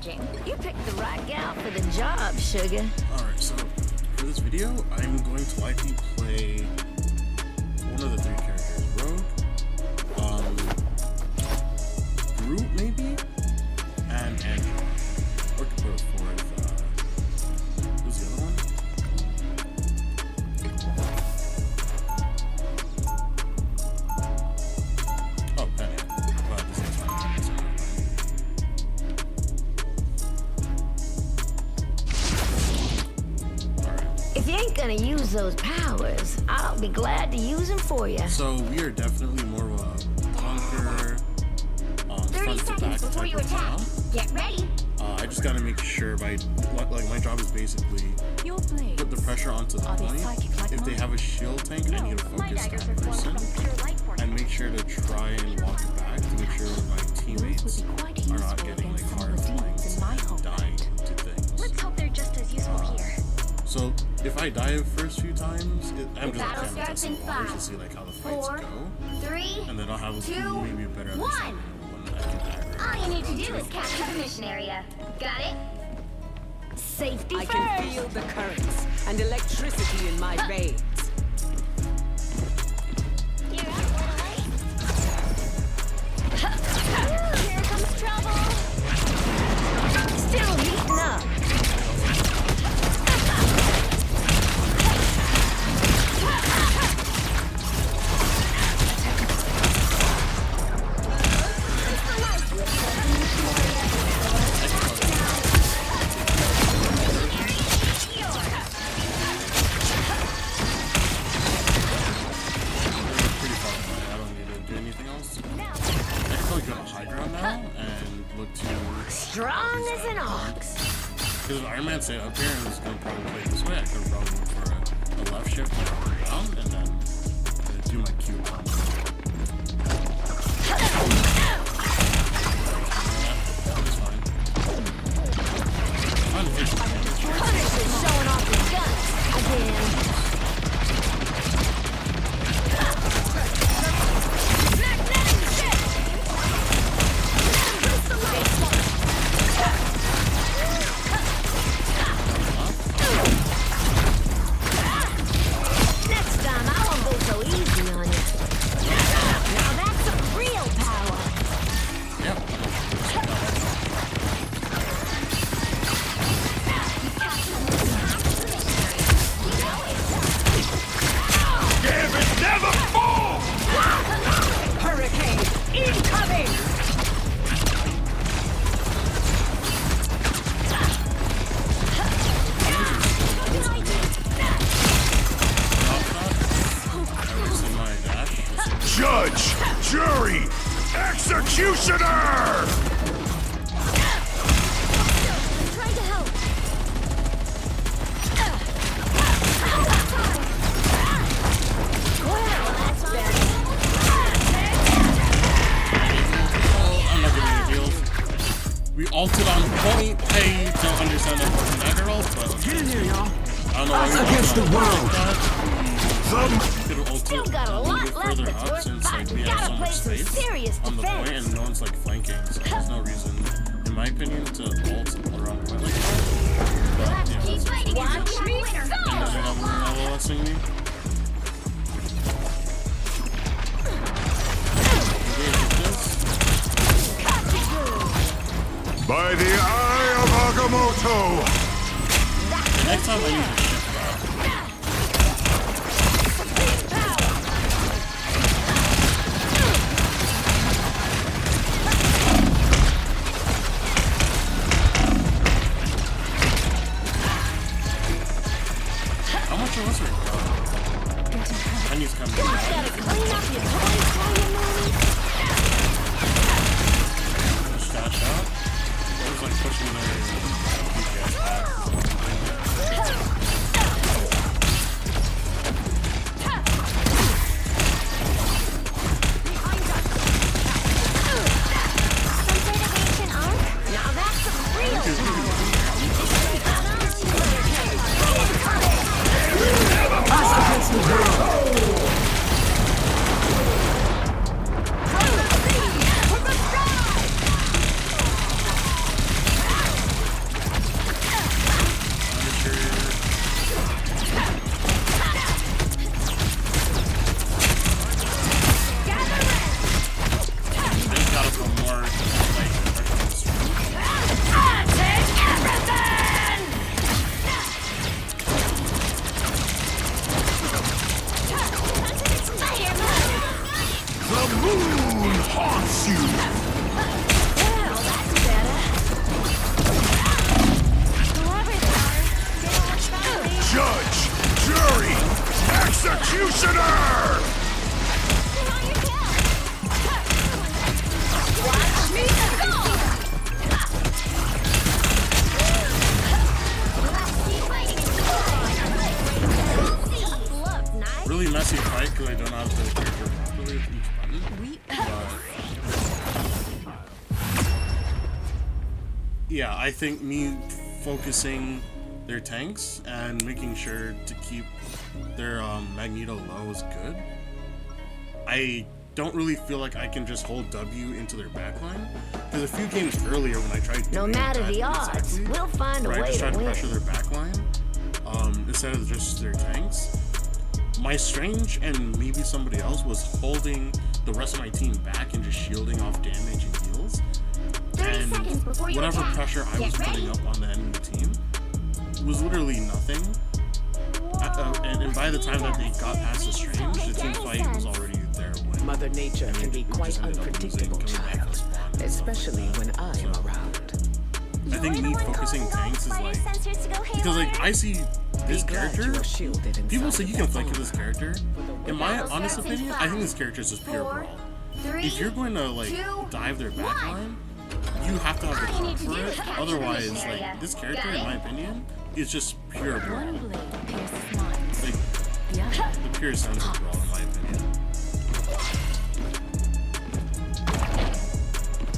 charging. You picked the right gal for the job, sugar. Alright, so for this video, I'm going to likely play one of the three characters. Rogue, Groot maybe, and Andrew. Or to put a fourth, who's the other one? Oh, Penny. Well, this is fine. If you ain't gonna use those powers, I'll be glad to use them for you. So we are definitely more of a bunker, 30 seconds before you attack. Get ready. I just gotta make sure my job is basically put the pressure onto the point. If they have a shield tank, I need to focus that person and make sure to try and walk it back to make sure my teammates are not getting like hard flanked and dying to things. Let's hope they're just as useful here. So if I die the first few times, I'm just battle kind of starts testing in the waters to 5, see like how the fights 4, go, 3, and then I'll have maybe a better 1. understanding when I can aggro. All you need to do is capture the mission area. Got it? Safety I first. can feel the currents and electricity in my veins. You're up, little Here comes trouble. Still heating up. Strong as an ox. Because Iron Man said up here and was going to probably play this way, I could probably go for a left shift around and then do my Q combo. That's fine. Punisher's showing off his guns again. Next time I won't go so easy on you. Now that's some real power. Yep. Damn it, never fall! Hurricane incoming! Judge, jury, executioner! Trying to help. Well, that's better. I'm not giving you deals. We ulted on point, pay to understand that we're dagger ult, but Get in here, y'all. I don't know why we Against ulted the on world. that. Could have ulted Still got a little lot bit left further that's up worth since like fighting. we have Gotta so play much some space serious on the point defense. and no one's like flanking, so there's no reason, in my opinion, to ult around point like that. But, yeah, Keep fighting Watch until we me have a winner. go! and doesn't have one LOSing me. By the eye of Agamotto! Next time I use a shift back. How much was it? Penny's coming back. Gotta clean up your toys while you're moving. Stash out. It was like pushing their DPS back. really messy fight because I don't know how to play the character properly with each button. But yeah, I think me focusing their tanks and making sure to keep their Magneto low is good. I don't really feel like I can just hold W into their backline, because a few games earlier when I tried doing No matter that the odds, exactly, we'll find a where I way just tried to to win. pressure their backline instead of just their tanks. My Strange and maybe somebody else was holding the rest of my team back and just shielding off damage and heals. 30 And seconds before you whatever attack. pressure I was Get putting ready. up on the enemy team was literally nothing. And by the time that they got past the Strange, the team fight was already there. When Mother Nature can be quite unpredictable, child, especially when I am around. I think me focusing tanks is like, because like I see this Be glad character, you are shielded inside people say you of can that flank armor. this character. In my honest opinion, I think this character is just pure brawl. If you're going to like dive their backline, you have to have the top for it. Otherwise, like this character, in my opinion, is just pure brawl. One blade pierces mine. Like The other. the pure sense of brawl, in my opinion.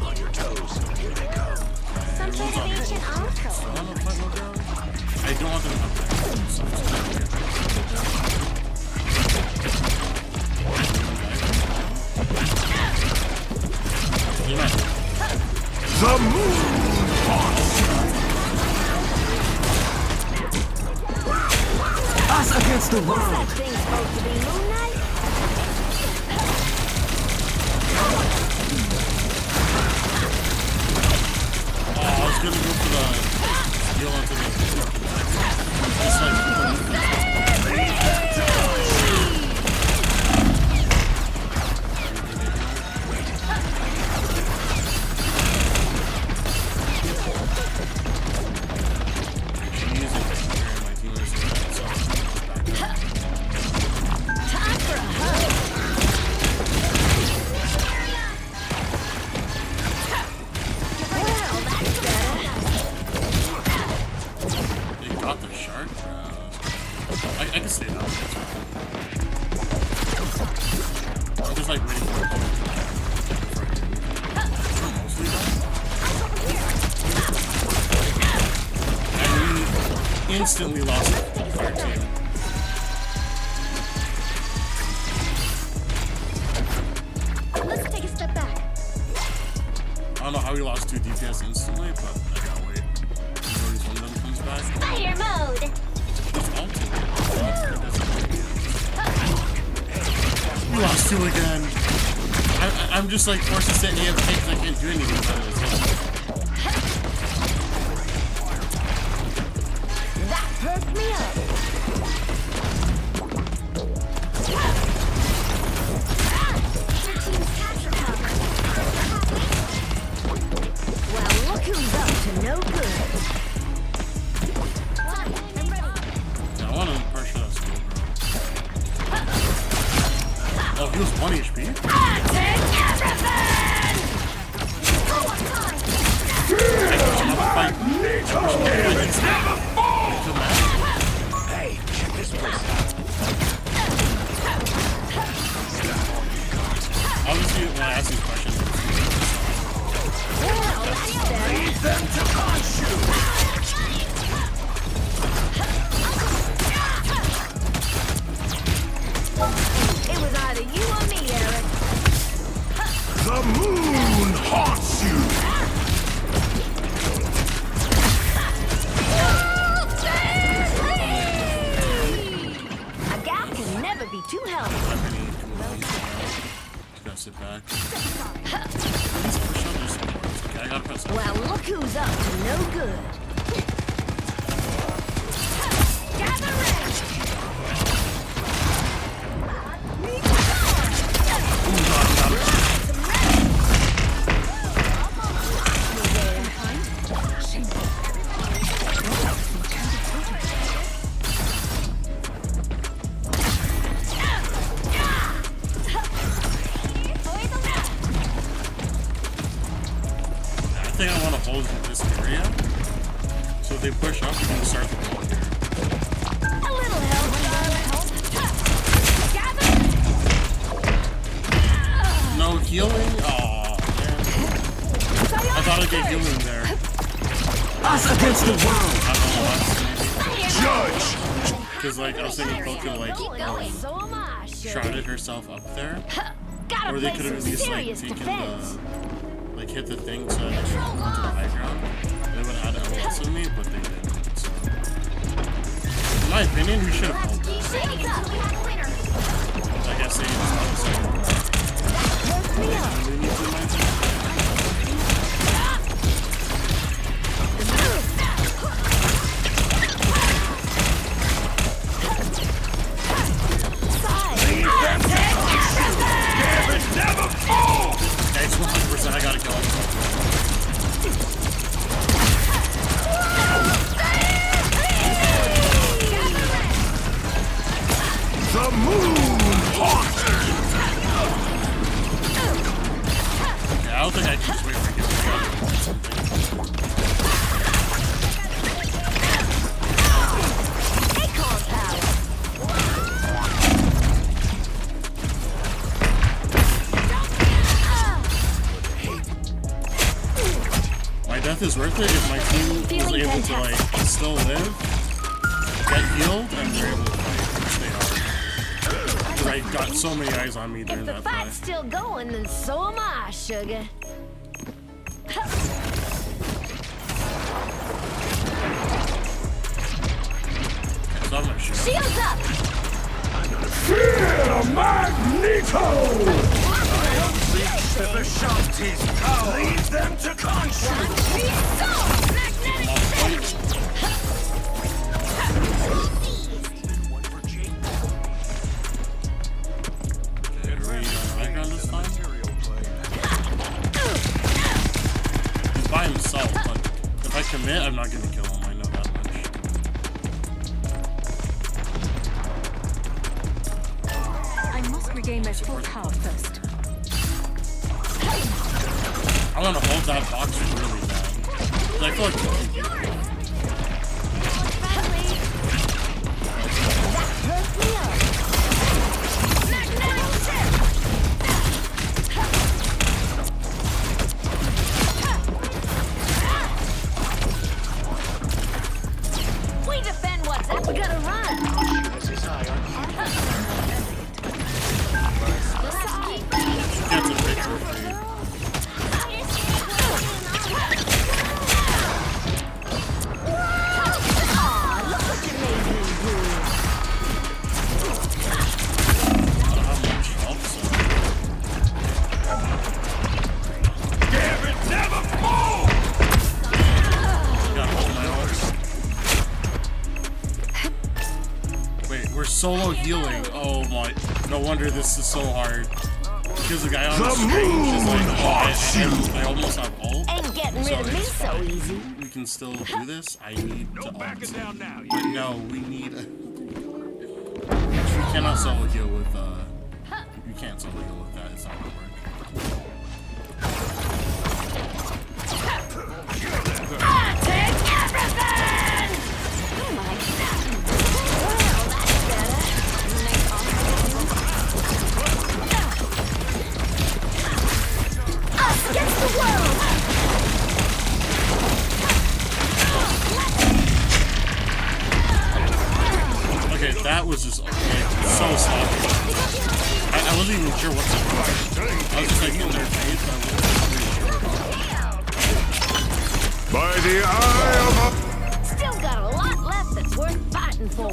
On your toes. Here they go. Some sort of ancient armor code. I don't know if I will go. I don't want them to have that. So I'm just gonna get You're not. The moon haunts Us against the That world! thing's supposed to be Moon Knight? Oh, I was gonna go for the steal onto the. Just like. Time for a hug. Well, that's better. They got the shark. I can say that. I'm just like waiting for it to mostly done. And we instantly lost our team. Let's take a step back. I don't know how we lost 2 DPS instantly, but I gotta wait until at least one of them comes back. Fire mode. It's ultimate. We lost 2 again. I'm just like forced to sit in AFK because I can't do anything about it. That perked me up. Your team's capture cover. Well, look who's up to no good. I'm ready. Yeah, I want to pressure that skill, bro. Oh, he was 1 HP? Hey, check this place out. Obviously, when I ask these questions, Well, that's better. Lead them to Khonshu. It was either you or me, Eric. The moon haunts you. A gal can never be too healthy. just gotta sit back. Let's push on this one. Okay, I gotta press it. Well, look who's up to no good. Gather round. I think I want to hold this area. So if they push up, we can start the ball here. A little help, darling. healing? Aw, man. I thought I gave healing there. Us against the world. I don't know Judge. because like I was thinking Cole could like So am I, sugar. shrouded herself up there, Gotta or they play could have some at least like serious taken defense. the like hit the thing so that she could go to the high ground. They would have had to LS in me, but they didn't. So. In my opinion, we should have pulled that. I guess they Never fall. okay, it's 100%. I gotta kill him. The moon haunter. Yeah, I don't think I can just wait for him to get something. My death is worth it if my team was able to like still live, get healed, and they're able to fight. Stay hard. Because I got so many eyes on me during If the that fight's fight. still going, then so am I, sugar. So I'm gonna shoot. Shields up! Fear Magneto. The shaft is power. Lead them to conscience. Okay, are we on the high ground this time? He's by himself, but if I commit, I'm not gonna kill him. I know that much. I must regain my full health first. I want to hold that box really bad. 'Cause I feel like We defend what's up, we gotta run! that's a picture for you. I don't have much health, so Never fall. gotta hold my ult. Wait, we're solo healing. Oh my! No wonder this is so hard. Because the guy on the screen is like, oh, I almost have ult. Ain't getting rid of me it's so fine. easy. We can still do this. I need to ult. Down now. But no, we need a... You cannot solo heal with, you can't solo heal with that. It's not gonna work. Us against the world! Okay, that was just like, so sloppy. I wasn't even sure what to do. I was just like in their face, but I wasn't really sure. By the eye of Still got a lot left that's worth fighting for.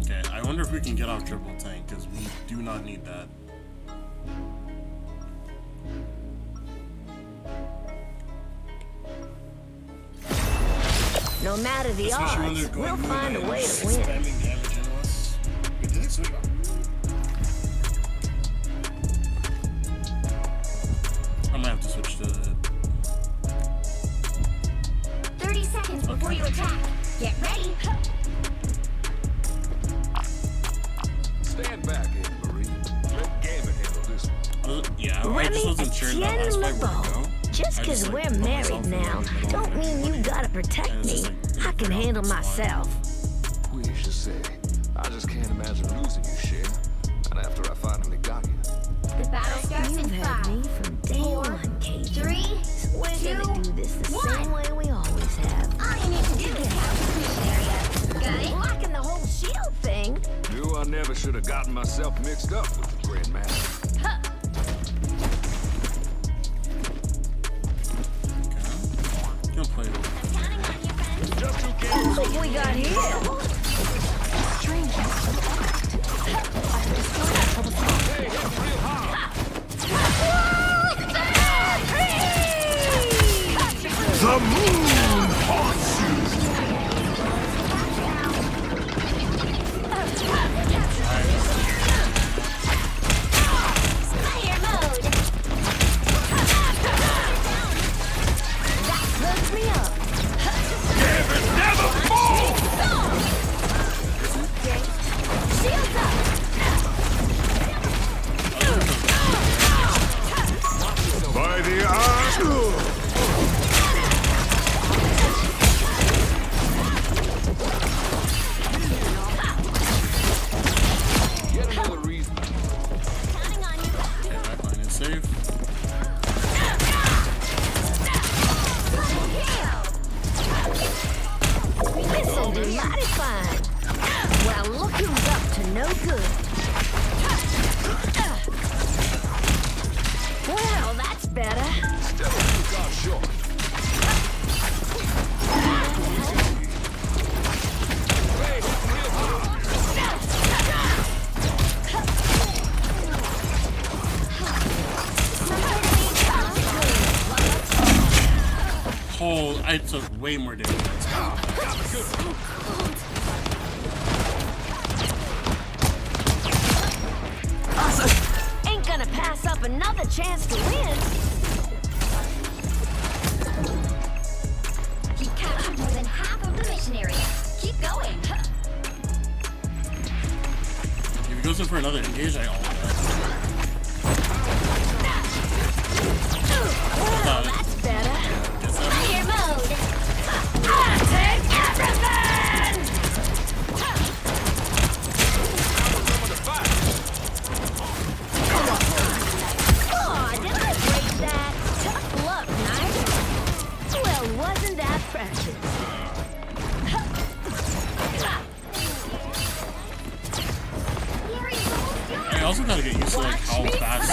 Okay, I wonder if we can get off triple tank, because we do not need that. No matter the Especially when odds, they're going we'll find a good way and to win. spamming damage into us. Wait, did it switch off? I might have to switch to... 30 seconds before you attack. Get ready. Stand back, Marie. Let Gambit handle this one. Yeah, I Remy just wasn't sure in that last fight where to go. Just I because like, we're put married myself in now, the middle don't of mean you everybody. gotta protect And it's me. just like, I can handle myself. We should say I just can't imagine losing you, Cher. And after I finally got you. The battle starts in You've had me 5, from day 4, one, Cajun. 3, We're 2, gonna do this the 1. same way we always have. All you need to do is capture the mission area. Got it? Blocking the whole shield thing. Knew I never should have gotten myself mixed up with the Grandmaster. Don't play with it. Counting on you, friend. Look what we got here. Strange. I have destroyed that trouble spot. The moon haunts you! Fire mode. That hooks me up. Never fall! Shields up. By the eye! Yet another reason. Counting on you. Okay, backline is safe. This'll be mighty fine. Well, look who's up to no good. Well, that's better. Still got short. Oh, I took way more damage. Ain't gonna pass up another chance to win. You captured more than half of the mission area. Keep going. If he goes in for another engage, I ult Well, that's better. Fire mode. Take everything! Oh, did I break that? Tough luck, Knight. Well, wasn't that precious? I also gotta get used to like how fast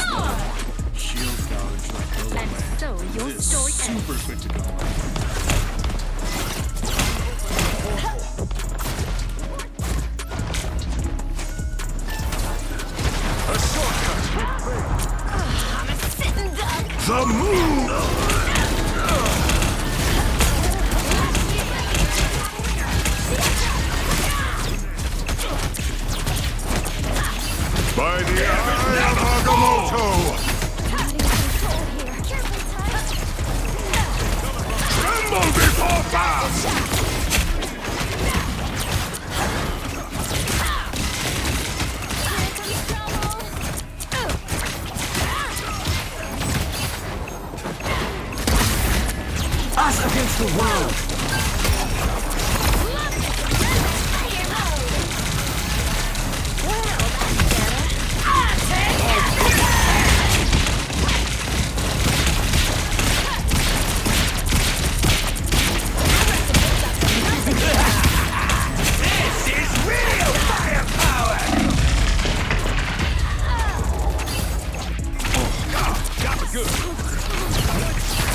the shield damage like goes And away. so your It is story ends. super quick to go away. A shortcut. I'm a sitting duck. The moon! By the eye of Agamotto! Tremble before bow! Us against the world!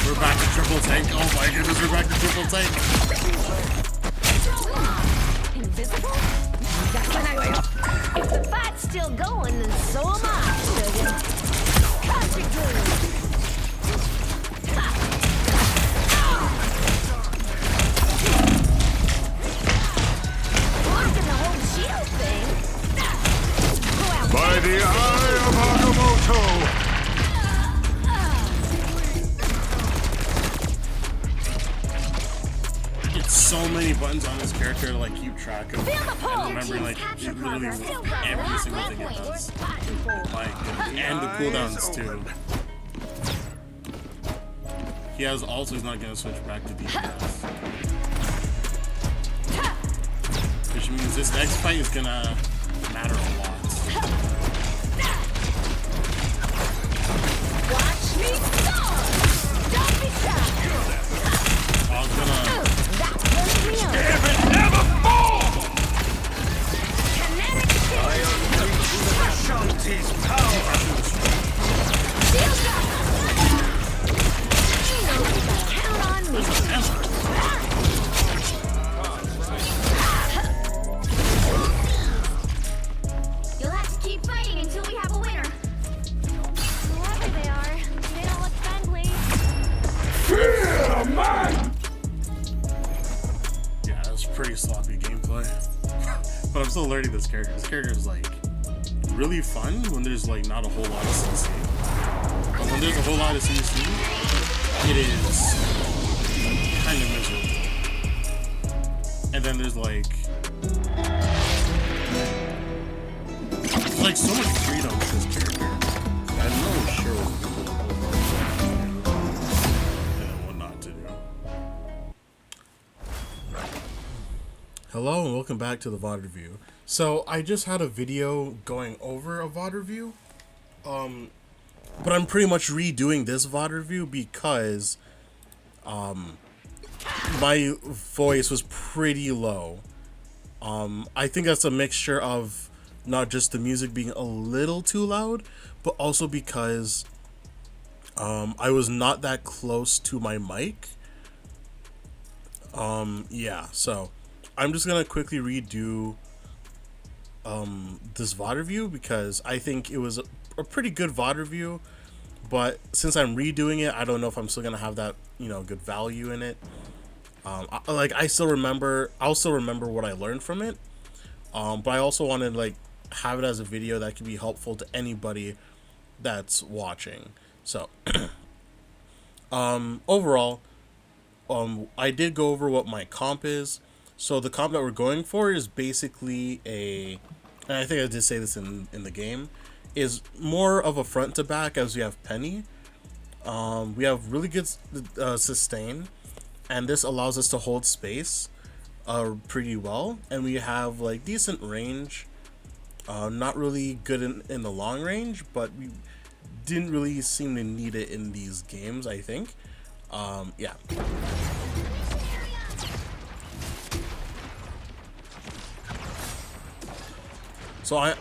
We're back to triple tank. Oh my goodness, we're back to triple tank. Invisible? If the fight's still going, then so am I, Sugar. Country good. Blocking the whole shield thing. By the eye of Agamotto! It's so many buttons on this character to like keep track of and remembering like literally every single thing it does. Like and the cooldowns too. He has also he's not gonna switch back to DPS. His which means this next fight is gonna matter a lot. Watch me go! Don't be shy! I was gonna... That turns me on. Never fall! Kinetic shield! I unleash the Shanti's power! Shield up! You know you gotta count on me. You'll have to keep fighting until we have a winner. Whoever they are, they don't look friendly. Yeah, that was pretty sloppy gameplay. But I'm still learning this character. This character is like really fun when there's like not a whole lot of CC. But when there's a whole lot of CC, it is kind of miserable. And then there's like so much freedom with this character. I'm not really sure what not to do. Hello and welcome back to the Vod Review. So I just had a video going over a Vod Review, but I'm pretty much redoing this Vod Review because my voice was pretty low. I think that's a mixture of not just the music being a little too loud, but also because I was not that close to my mic. Yeah, so I'm just gonna quickly redo this VOD review because I think it was a pretty good VOD review, but since I'm redoing it, I don't know if I'm still gonna have that, you know, good value in it. I'll still remember what I learned from it, but I also want to like have it as a video that can be helpful to anybody that's watching. So overall, I did go over what my comp is. So the comp that we're going for is basically and I think I did say this in the game, is more of a front to back, as we have Penny. We have really good sustain, and this allows us to hold space pretty well, and we have like decent range. Not really good in the long range, but we didn't really seem to need it in these games, I think. Yeah. So I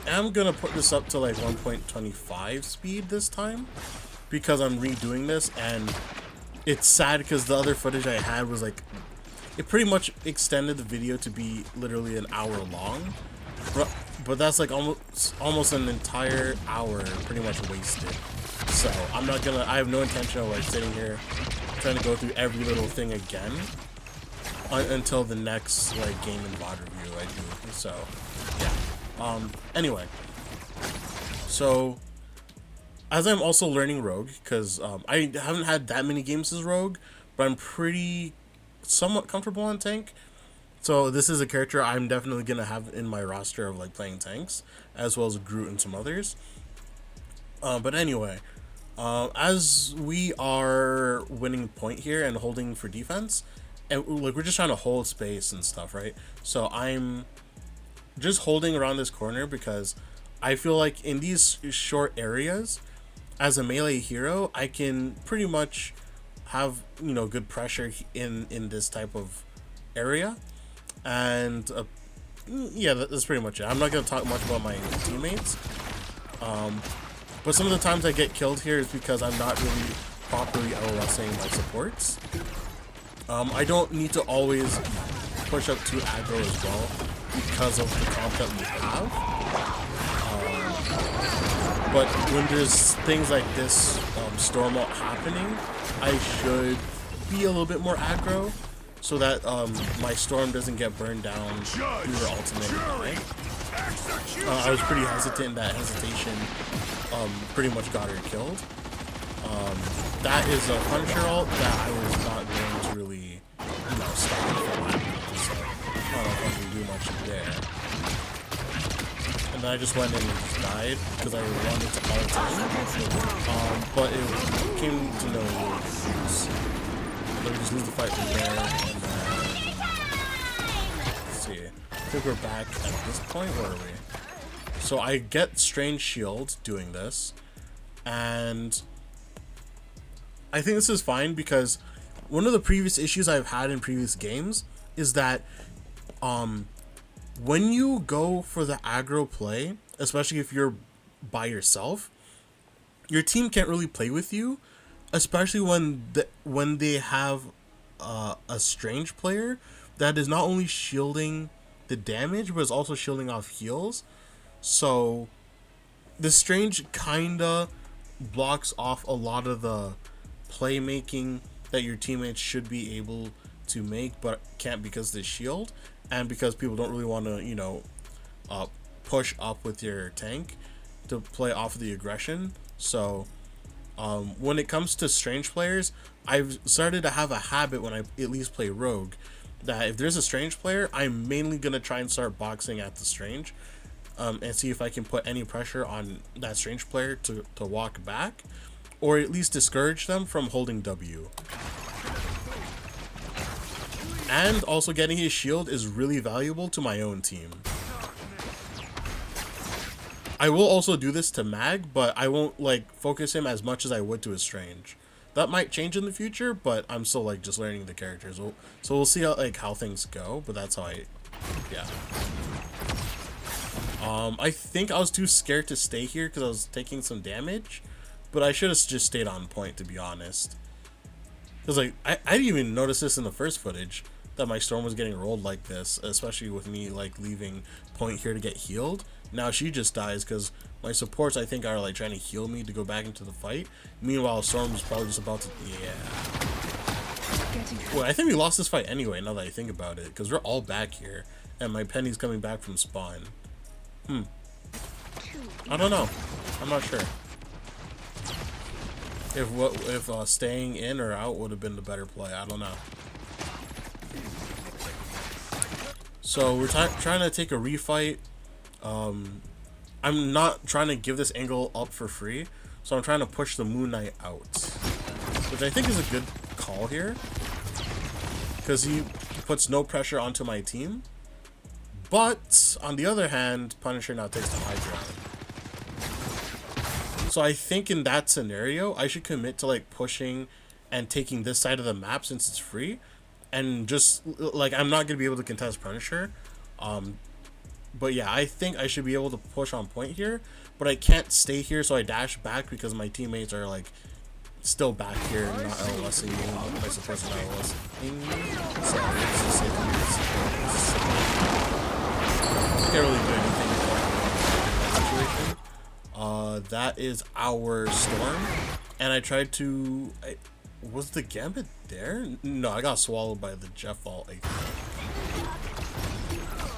am gonna put this up to like 1.25 speed this time because I'm redoing this, and it's sad because the other footage I had was like, it pretty much extended the video to be literally an hour long, but that's like almost an entire hour pretty much wasted. So I'm not gonna, I have no intention of like sitting here trying to go through every little thing again until the next like game and VOD review I do. So yeah. Anyway, so as I'm also learning Rogue, because I haven't had that many games as Rogue, but I'm pretty somewhat comfortable on tank. So this is a character I'm definitely gonna have in my roster of like playing tanks, as well as Groot and some others. But anyway, as we are winning point here and holding for defense, and like we're just trying to hold space and stuff, right? So I'm just holding around this corner because I feel like in these short areas, as a melee hero, I can pretty much have, you know, good pressure in this type of area. And yeah, that's pretty much it. I'm not going to talk much about my teammates, but some of the times I get killed here is because I'm not really properly LRSing my supports. I don't need to always push up too aggro as well because of the comp that we have, but when there's things like this storm out happening, I should be a little bit more aggro so that my storm doesn't get burned down through the ultimate. I was pretty hesitant. That hesitation pretty much got her killed. That is a Punisher ult that I was not going to really, you know, stop for that. So I don't know if I can do much there. And then I just went in and just died because I wanted to ult in. But it came to no use. Let me just lose the fight from there. And let's see. I think we're back at this point. Where are we? So I get Strange Shield doing this, and I think this is fine because one of the previous issues I've had in previous games is that when you go for the aggro play, especially if you're by yourself, your team can't really play with you, especially when they have a Strange player that is not only shielding the damage but is also shielding off heals. So the Strange kinda blocks off a lot of the playmaking that your teammates should be able to make but can't because they shield, and because people don't really want to, you know, push up with your tank to play off of the aggression. So when it comes to Strange players, I've started to have a habit when I at least play Rogue that if there's a Strange player, I'm mainly going to try and start boxing at the Strange and see if I can put any pressure on that Strange player to walk back, or at least discourage them from holding W. And also getting his shield is really valuable to my own team. I will also do this to Mag, but I won't like focus him as much as I would to his Strange. That might change in the future, but I'm still like just learning the characters. So we'll see how things go, but that's how yeah. I think I was too scared to stay here because I was taking some damage, but I should have just stayed on point, to be honest. Because like I didn't even notice this in the first footage that my Storm was getting rolled like this, especially with me like leaving point here to get healed. Now she just dies because my supports, I think, are like trying to heal me to go back into the fight. Meanwhile, Storm is probably just about to, Well, I think we lost this fight anyway, now that I think about it, because we're all back here and my Penny's coming back from spawn. I don't know. I'm not sure if staying in or out would have been the better play. I don't know. So we're trying to take a refight. I'm not trying to give this angle up for free, so I'm trying to push the Moon Knight out, which I think is a good call here, because he puts no pressure onto my team. But on the other hand, Punisher now takes the high ground. So I think in that scenario, I should commit to like pushing and taking this side of the map since it's free, and just like I'm not gonna be able to contest Punisher. But yeah, I think I should be able to push on point here, but I can't stay here, so I dash back because my teammates are like still back here, not LOSing me. My supports are not LOSing me. So it's just like, I can't really do anything in that situation. That is our Storm, and I tried to. Was the Gambit there? No, I got swallowed by the Jeff ult.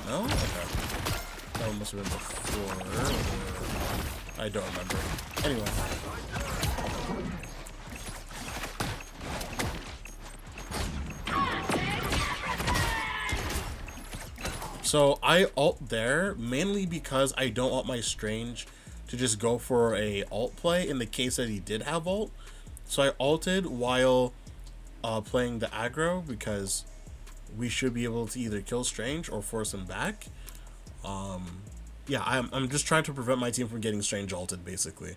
No? Okay. That one must have been before. I don't remember. Anyway. So I ult there mainly because I don't want my Strange to just go for a ult play in the case that he did have ult. So I ulted while playing the aggro because we should be able to either kill Strange or force him back. Yeah, I'm just trying to prevent my team from getting Strange ulted, basically.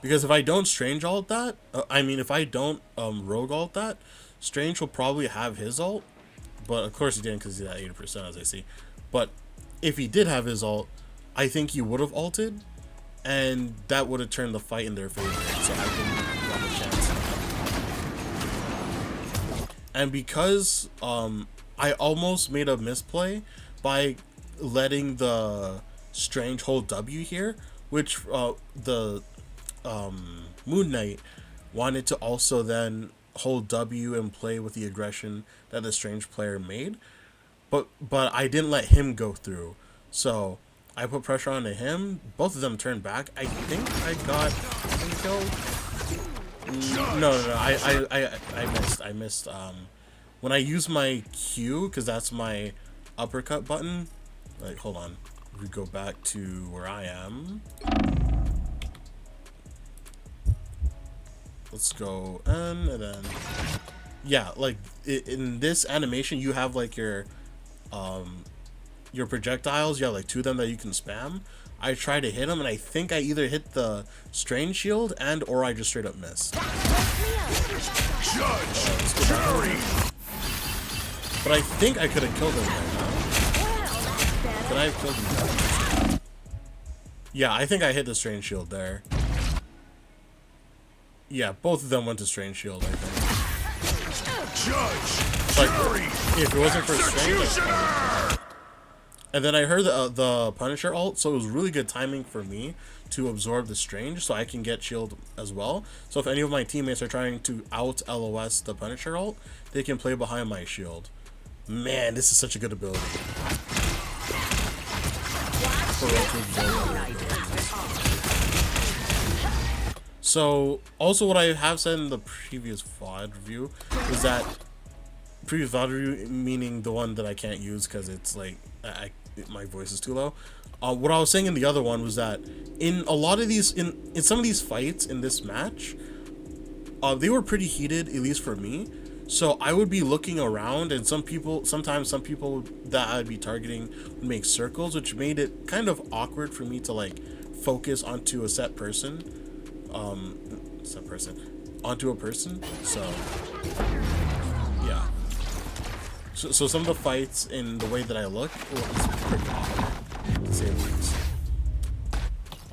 Because if I don't Strange ult that, if I don't Rogue ult that, Strange will probably have his ult. But of course he didn't because he's at 80% as I see. But if he did have his ult, I think he would have ulted, and that would have turned the fight in their favor. So I think we have a chance. And because I almost made a misplay by letting the Strange hold W here, which the Moon Knight wanted to also then hold W and play with the aggression that the Strange player made, but I didn't let him go through, so I put pressure onto him. Both of them turned back. I think I got him killed. No, I missed when I use my Q, because that's my uppercut button. Like, hold on, we go back to where I am. Let's go and then yeah, like in this animation, you have like your projectiles. You have like 2 of them that you can spam. I try to hit them, and I think I either hit the strain shield or I just straight up missed. Judge, jury. But I think I could have killed him right now. Could I have killed him? Yeah, I think I hit the strain shield there. Yeah, both of them went to strain shield, I think. Judge, Like, jury, if it wasn't for strain, executioner. and then I heard the Punisher ult, so it was really good timing for me to absorb the strange, so I can get shield as well. So if any of my teammates are trying to out LOS the Punisher ult, they can play behind my shield. Man, this is such a good ability. So, also what I have said in the previous VOD review is that previous VOD review, meaning the one that I can't use because it's like my voice is too low. What I was saying in the other one was that in a lot of these, in some of these fights in this match, they were pretty heated, at least for me. So I would be looking around, and sometimes some people that I'd be targeting would make circles, which made it kind of awkward for me to like focus onto a set person, onto a person. So yeah. So some of the fights in the way that I look was pretty awkward, to say the least.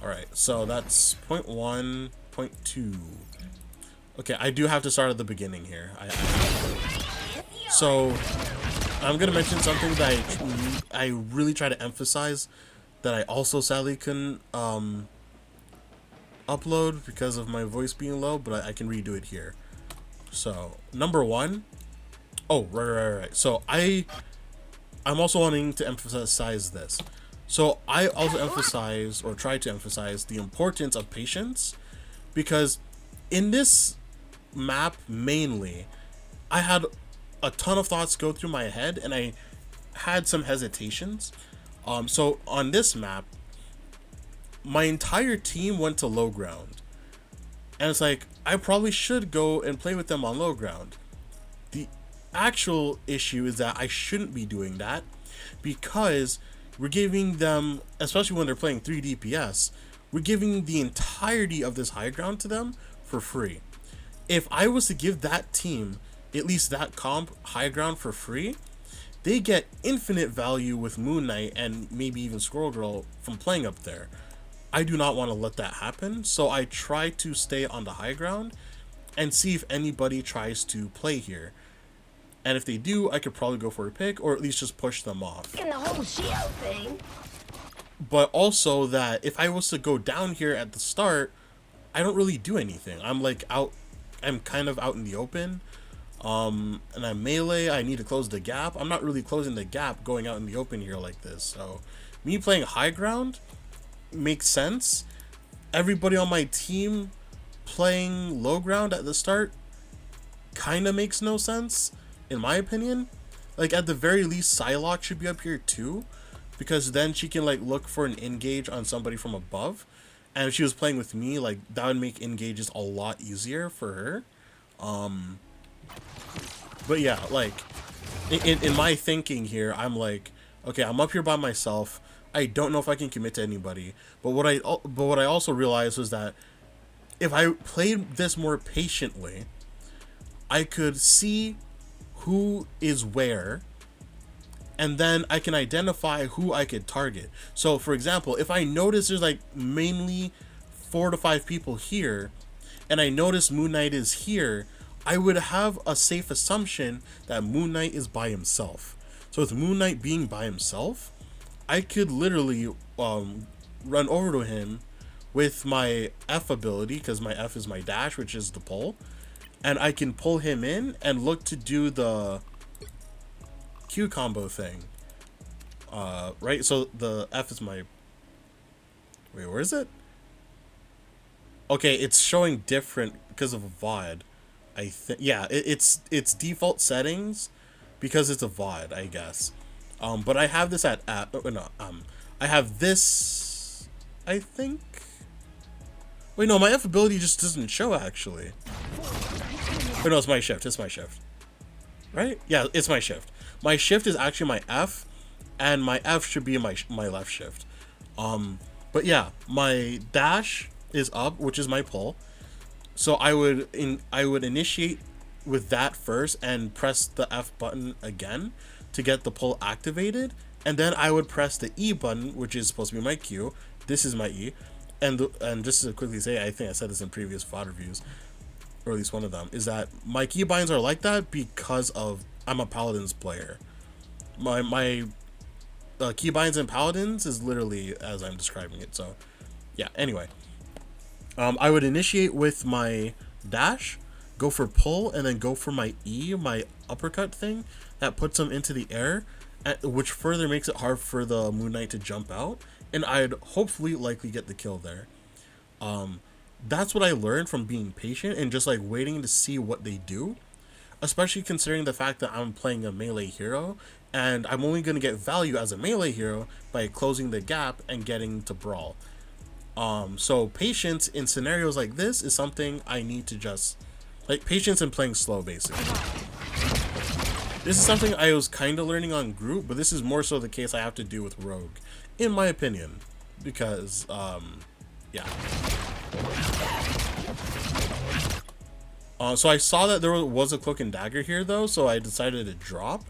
All right, so that's point 1, point 2. Okay, I do have to start at the beginning here. So I'm gonna mention something that I really try to emphasize that I also sadly couldn't upload because of my voice being low, but I can redo it here. So number 1. Oh, right. So I'm also wanting to emphasize this. So I also emphasize, or try to emphasize, the importance of patience, because in this map mainly, I had a ton of thoughts go through my head, and I had some hesitations. So on this map, my entire team went to low ground, and it's like I probably should go and play with them on low ground. The actual issue is that I shouldn't be doing that, because we're giving them, especially when they're playing 3 DPS, we're giving the entirety of this high ground to them for free. If I was to give that team, at least that comp, high ground for free, they get infinite value with Moon Knight and maybe even Squirrel Girl from playing up there. I do not want to let that happen, so I try to stay on the high ground and see if anybody tries to play here. And if they do, I could probably go for a pick, or at least just push them off. And the whole shield thing. But also that if I was to go down here at the start, I don't really do anything. I'm like out, I'm kind of out in the open. And I'm melee, I need to close the gap. I'm not really closing the gap going out in the open here like this. So me playing high ground makes sense. Everybody on my team playing low ground at the start kind of makes no sense, in my opinion. Like, at the very least, Psylocke should be up here too, because then she can like look for an engage on somebody from above. And if she was playing with me, like, that would make engages a lot easier for her. But yeah, like, in my thinking here, I'm like, okay, I'm up here by myself. I don't know if I can commit to anybody. But what I also realized was that if I played this more patiently, I could see who is where, and then I can identify who I could target. So for example, if I notice there's like mainly 4 to 5 people here, and I notice Moon Knight is here, I would have a safe assumption that Moon Knight is by himself. So with Moon Knight being by himself, I could literally run over to him with my F ability, because my F is my dash, which is the pull, and I can pull him in and look to do the Q combo thing. Right, so the F is my... Wait, where is it? Okay, it's showing different because of a VOD. I think, yeah, it's default settings because it's a VOD, I guess. But I have this I have this, I think. Wait, no, my F ability just doesn't show, actually. Wait, no, it's my shift. right? Yeah, it's my shift. My shift is actually my F, and my F should be my left shift. But yeah, my dash is up, which is my pull. So I would initiate with that first and press the F button again to get the pull activated, and then I would press the E button, which is supposed to be my Q. This is my E, and just to quickly say, I think I said this in previous VOD reviews, or at least one of them, is that my keybinds are like that because of I'm a Paladins player. My keybinds and Paladins is literally as I'm describing it. So yeah, anyway, I would initiate with my dash, go for pull, and then go for my E, my uppercut thing that puts them into the air, which further makes it hard for the Moon Knight to jump out, and I'd hopefully likely get the kill there. That's what I learned from being patient and just like waiting to see what they do, especially considering the fact that I'm playing a melee hero and I'm only going to get value as a melee hero by closing the gap and getting to brawl. So patience in scenarios like this is something I need to just, like, patience and playing slow, basically. This is something I was kind of learning on group, but this is more so the case I have to do with Rogue, in my opinion, because, yeah. So I saw that there was a cloak and dagger here, though, so I decided to drop.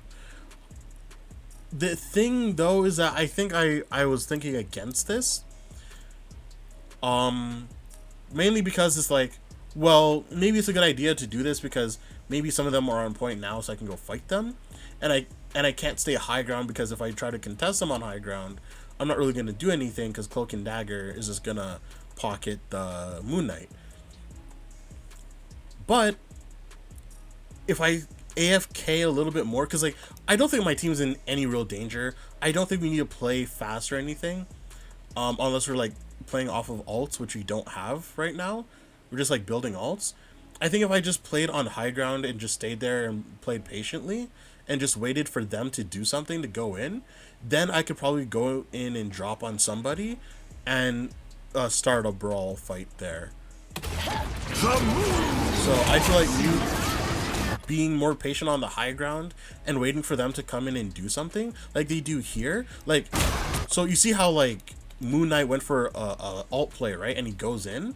The thing, though, is that I think I was thinking against this. Mainly because it's like, well, maybe it's a good idea to do this because maybe some of them are on point now, so I can go fight them, and I can't stay high ground because if I try to contest them on high ground, I'm not really going to do anything because cloak and dagger is just gonna pocket the Moon Knight. But if I AFK a little bit more, because like I don't think my team's in any real danger. I don't think we need to play fast or anything, unless we're like playing off of alts, which we don't have right now. We're just like building alts. I think if I just played on high ground and just stayed there and played patiently and just waited for them to do something to go in, then I could probably go in and drop on somebody and start a brawl fight there. So I feel like you being more patient on the high ground and waiting for them to come in and do something like they do here. Like, so you see how like Moon Knight went for a alt play, right? And he goes in.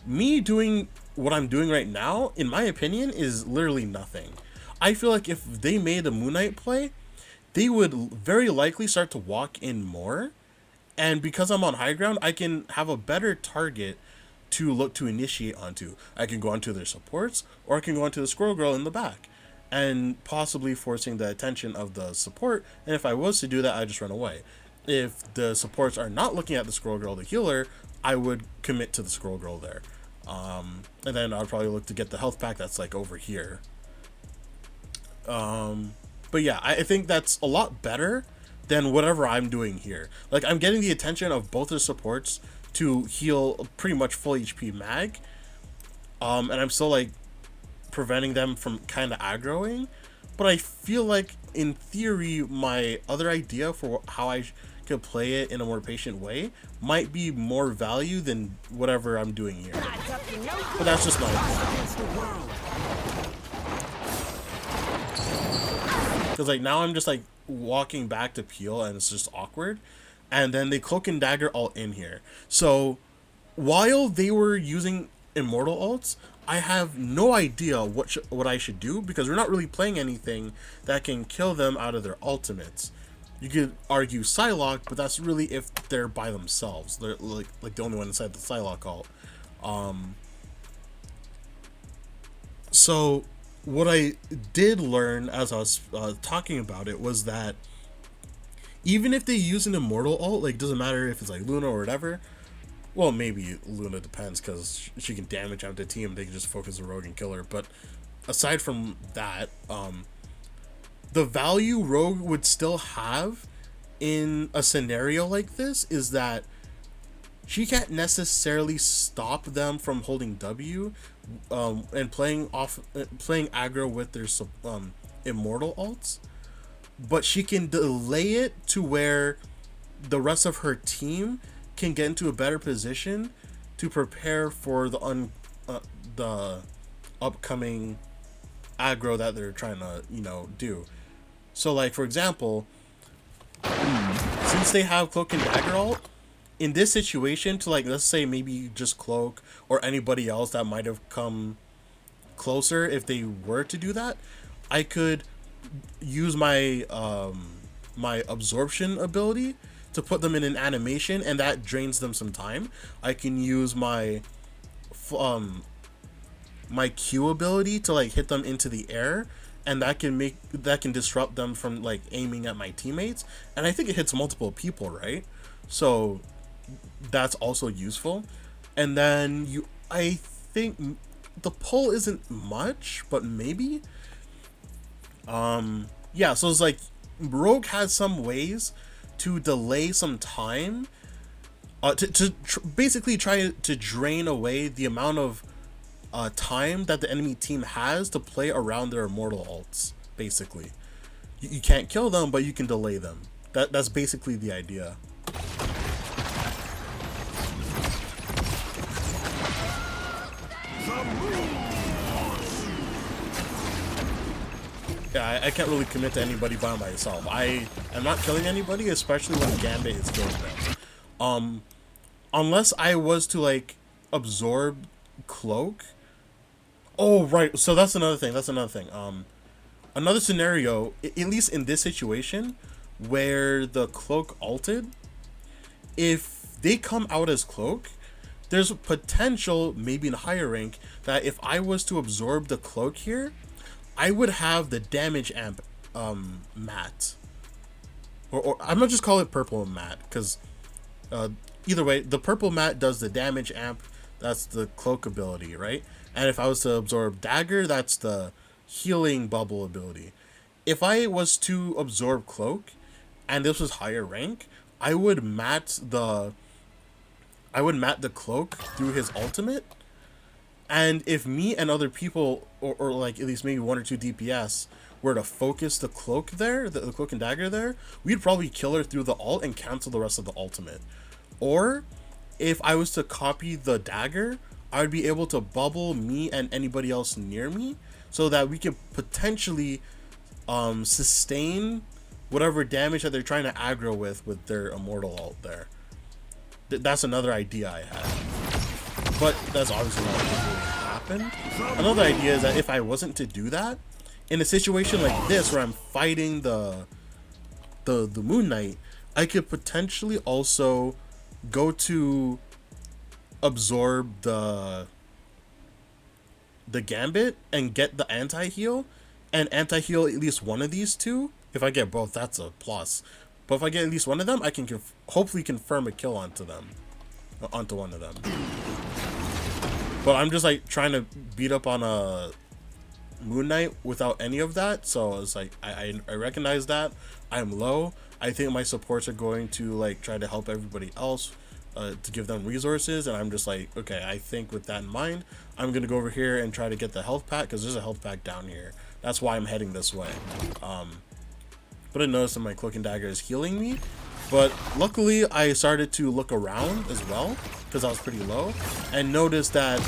Me doing what I'm doing right now, in my opinion, is literally nothing. I feel like if they made a Moon Knight play, they would very likely start to walk in more. And because I'm on high ground, I can have a better target to look to initiate onto. I can go onto their supports, or I can go onto the Squirrel Girl in the back, and possibly forcing the attention of the support. And if I was to do that, I just run away. If the supports are not looking at the Squirrel Girl, the healer, I would commit to the Squirrel Girl there. And then I'd probably look to get the health pack that's like over here. But yeah, I think that's a lot better than whatever I'm doing here. Like, I'm getting the attention of both the supports to heal pretty much full HP mag. And I'm still like preventing them from kind of aggroing. But I feel like in theory, my other idea for how I could play it in a more patient way might be more value than whatever I'm doing here. But that's just my opinion. Because like now I'm just like walking back to peel and it's just awkward. And then they cloak and dagger all in here. So while they were using immortal ults, I have no idea what I should do because we're not really playing anything that can kill them out of their ultimates. You could argue Psylocke, but that's really if they're by themselves. They're like the only one inside the Psylocke ult. So what I did learn as I was talking about it was that even if they use an immortal ult, like doesn't matter if it's like Luna or whatever. Well, maybe Luna depends because she can damage out the team. They can just focus the Rogue and kill her. But aside from that, the value Rogue would still have in a scenario like this is that she can't necessarily stop them from holding W and playing aggro with their immortal ults, but she can delay it to where the rest of her team can get into a better position to prepare for the upcoming aggro that they're trying to, you know, do. So like for example, since they have Cloak and Dagger ult, in this situation, to like, let's say maybe just Cloak or anybody else that might have come closer, if they were to do that, I could use my my absorption ability to put them in an animation, and that drains them some time. I can use my my Q ability to like hit them into the air, and that can disrupt them from like aiming at my teammates, and I think it hits multiple people, right? So that's also useful. And then I think the pull isn't much, but maybe yeah, so it's like Rogue has some ways to delay some time, basically try to drain away the amount of time that the enemy team has to play around their immortal ults. Basically, you can't kill them, but you can delay them. That's basically the idea. Yeah, I can't really commit to anybody by myself. I am not killing anybody, especially when Gambit is killing them. Unless I was to like absorb Cloak. Oh right, so that's another thing. Another scenario, at least in this situation, where the Cloak ulted, if they come out as Cloak, there's potential, maybe in higher rank, that if I was to absorb the Cloak here, I would have the damage amp mat, or I'm gonna just call it purple mat, because either way, the purple mat does the damage amp. That's the Cloak ability, right? And if I was to absorb Dagger, that's the healing bubble ability. If I was to absorb Cloak, and this was higher rank, I would mat the Cloak through his ultimate. And if me and other people, or like at least maybe 1 or 2 DPS, were to focus the Cloak there, the Cloak and Dagger there, we'd probably kill her through the ult and cancel the rest of the ultimate. Or if I was to copy the Dagger, I would be able to bubble me and anybody else near me, so that we could potentially sustain whatever damage that they're trying to aggro with their immortal ult there. That's another idea I had. But that's obviously not going to really happen. Another idea is that if I wasn't to do that, in a situation like this where I'm fighting the Moon Knight, I could potentially also go to absorb the Gambit and get the anti-heal, and anti-heal at least one of these two. If I get both, that's a plus. But if I get at least one of them, I can hopefully confirm a kill onto one of them. But I'm just like trying to beat up on a Moon Knight without any of that. So it's like I recognize that I'm low. I think my supports are going to like try to help everybody else to give them resources, and I'm just like, okay, I think with that in mind, I'm gonna go over here and try to get the health pack, because there's a health pack down here. That's why I'm heading this way. But I noticed that my Cloak and Dagger is healing me. But luckily, I started to look around as well, because I was pretty low, and noticed that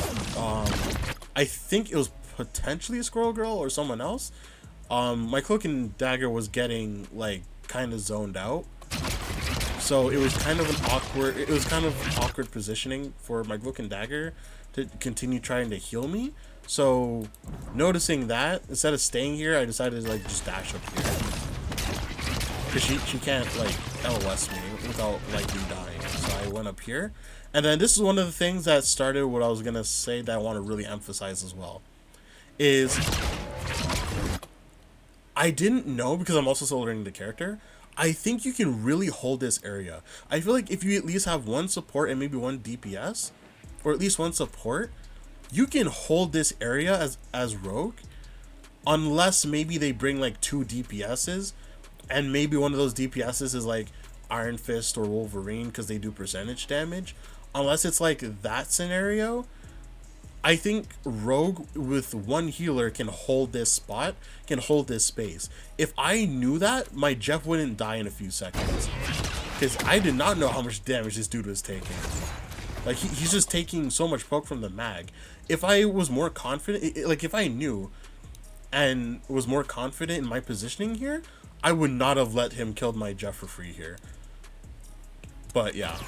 I think it was potentially a Squirrel Girl or someone else. My Cloak and Dagger was getting like kind of zoned out, so it was kind of awkward positioning for my Cloak and Dagger to continue trying to heal me. So noticing that, instead of staying here, I decided to like just dash up here, because she can't like LOS me without like me dying. So I went up here, and then this is one of the things that started what I was gonna say that I want to really emphasize as well, is I didn't know, because I'm also still learning the character, I think you can really hold this area. I feel like if you at least have one support and maybe one DPS, or at least one support, you can hold this area as Rogue, unless maybe they bring like 2 DPSs, and maybe one of those DPSs is like Iron Fist or Wolverine, because they do percentage damage. Unless it's like that scenario, I think Rogue with one healer can hold this spot, can hold this space. If I knew that, my Jeff wouldn't die in a few seconds, because I did not know how much damage this dude was taking. Like he's just taking so much poke from the mag. If I was more confident, like if I knew and was more confident in my positioning here, I would not have let him kill my Jeff for free here. But yeah,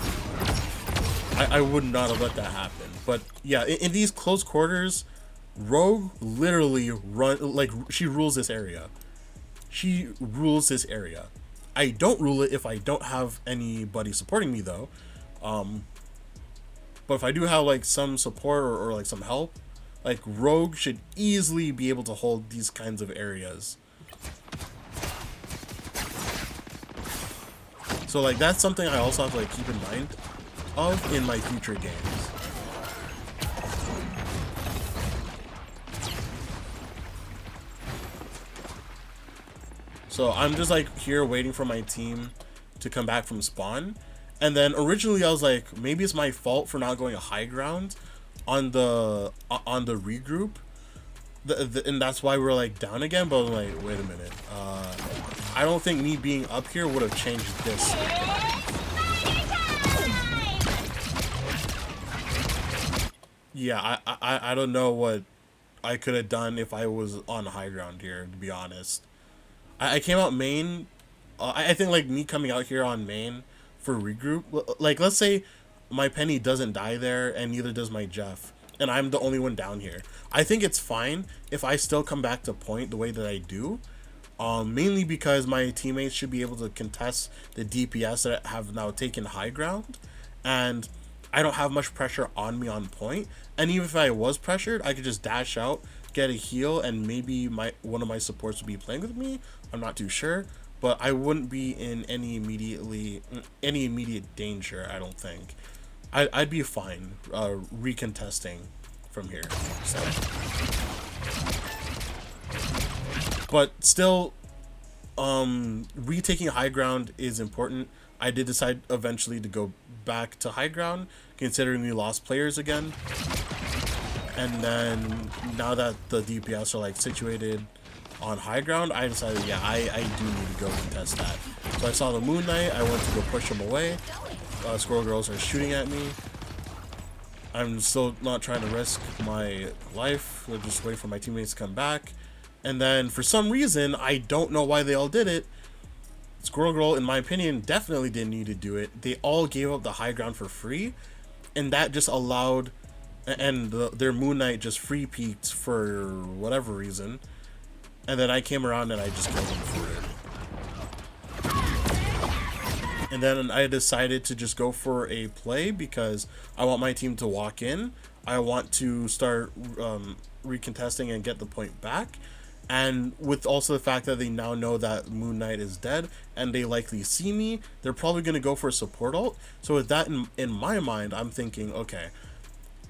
I would not have let that happen. But yeah, in these close quarters, Rogue literally she rules this area. She rules this area. I don't rule it if I don't have anybody supporting me though. But if I do have like some support or like some help, like Rogue should easily be able to hold these kinds of areas. So like that's something I also have to like keep in mind of in my future games. So I'm just like here waiting for my team to come back from spawn. And then originally I was like, maybe it's my fault for not going a high ground on the regroup. And that's why we're like down again. But I'm like, wait a minute. I don't think me being up here would have changed this. Yeah, I don't know what I could have done if I was on high ground here, to be honest. I came out main. I think like me coming out here on main for regroup, like let's say my Penny doesn't die there and neither does my Jeff, and I'm the only one down here. I think it's fine if I still come back to point the way that I do, mainly because my teammates should be able to contest the DPS that have now taken high ground, and I don't have much pressure on me on point. And even if I was pressured, I could just dash out, get a heal, and maybe one of my supports would be playing with me. I'm not too sure, but I wouldn't be in any immediate danger. I don't think. I'd be fine recontesting from here. So. But still, retaking high ground is important. I did decide eventually to go back to high ground, considering we lost players again. And then now that the DPS are like situated on high ground, I decided, yeah, I do need to go contest that. So I saw the Moon Knight, I went to go push him away. Squirrel girls are shooting at me. I'm still not trying to risk my life. I'll just wait for my teammates to come back. And then for some reason, I don't know why they all did it, Squirrel Girl, in my opinion, definitely didn't need to do it. They all gave up the high ground for free, and that just allowed, and their Moon Knight just free peeked for whatever reason, and then I came around and I just killed them for it. And then I decided to just go for a play because I want my team to walk in. I want to start recontesting and get the point back. And with also the fact that they now know that Moon Knight is dead and they likely see me, they're probably going to go for a support ult. So with that in my mind, I'm thinking, okay,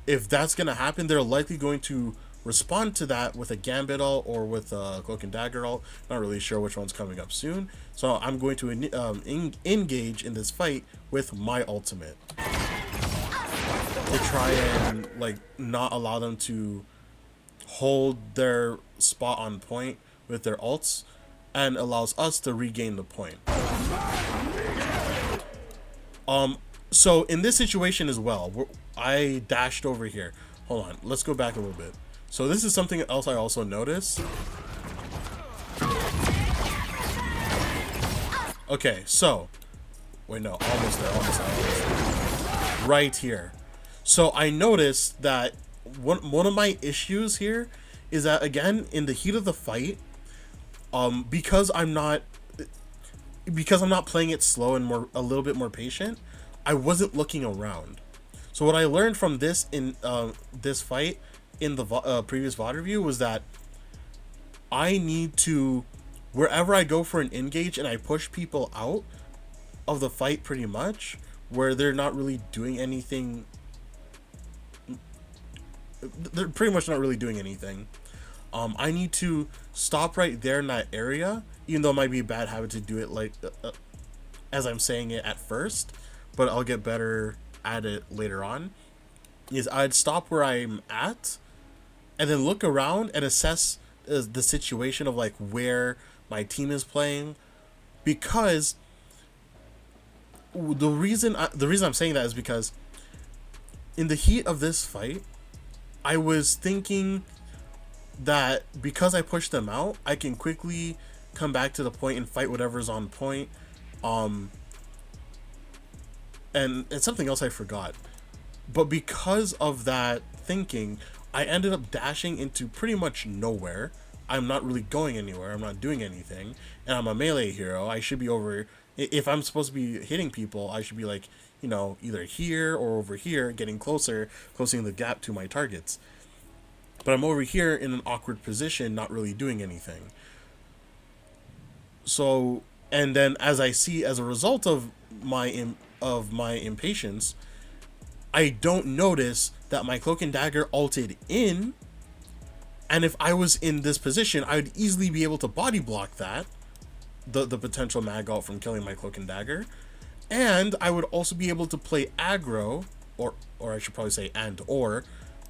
if that's going to happen, they're likely going to respond to that with a Gambit ult or with a Cloak and Dagger ult. Not really sure which one's coming up soon. So I'm going to engage in this fight with my ultimate to try and like not allow them to hold their spot on point with their ults, and allows us to regain the point. So in this situation as well, I dashed over here. Hold on, let's go back a little bit. So this is something else I also noticed. Okay, so wait, no, almost there. Right here. So I noticed that one of my issues here is that, again, in the heat of the fight, because I'm not playing it slow and a little bit more patient, I wasn't looking around. So what I learned from this in this fight in the previous Vod review was that I need to, wherever I go for an engage and I push people out of the fight pretty much, where they're not really doing anything, they're pretty much not really doing anything. I need to stop right there in that area, even though it might be a bad habit to do it like as I'm saying it at first, but I'll get better at it later on. Is I'd stop where I'm at and then look around and assess the situation of like where my team is playing, because the reason I'm saying that is because in the heat of this fight, I was thinking that because I push them out, I can quickly come back to the point and fight whatever's on point. And something else I forgot. But because of that thinking, I ended up dashing into pretty much nowhere. I'm not really going anywhere. I'm not doing anything. And I'm a melee hero. I should be over... If I'm supposed to be hitting people, I should be like, you know, either here or over here, getting closer, closing the gap to my targets. But I'm over here in an awkward position, not really doing anything. So, and then as I see, as a result of my impatience, I don't notice that my cloak and dagger ulted in. And if I was in this position, I would easily be able to body block that, the potential mag ult from killing my cloak and dagger. And I would also be able to play aggro, or I should probably say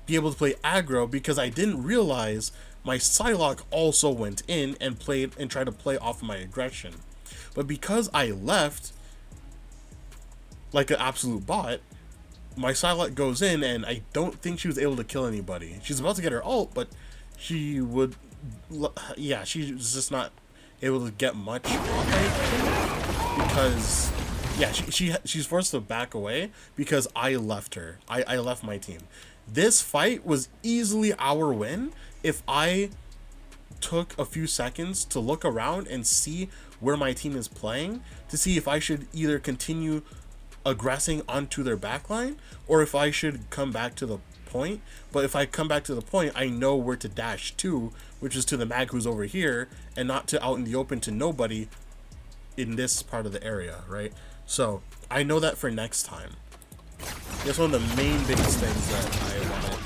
be able to play aggro, because I didn't realize my Psylocke also went in and tried to play off of my aggression. But because I left like an absolute bot, my Psylocke goes in, and I don't think she was able to kill anybody. She's about to get her ult, but she would, yeah, she's just not able to get much off, because, yeah, she's forced to back away because I left her. I left my team. This fight was easily our win if I took a few seconds to look around and see where my team is playing, to see if I should either continue aggressing onto their backline or if I should come back to the point. But if I come back to the point, I know where to dash to, which is to the mag who's over here, and not to out in the open to nobody in this part of the area, right? So I know that for next time. That's one of the main biggest things that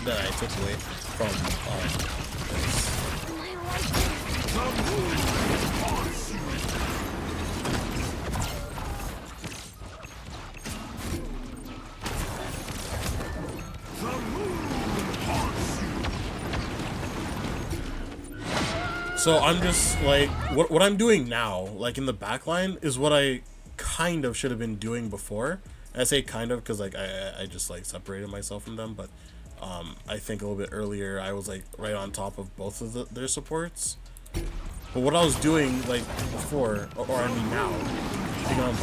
I took away from this. So I'm just like, what I'm doing now, like in the backline, is what I kind of should have been doing before. And I say kind of because like I just like separated myself from them, but I think a little bit earlier I was like right on top of both of their supports. But what I was doing like before, or I mean now, being on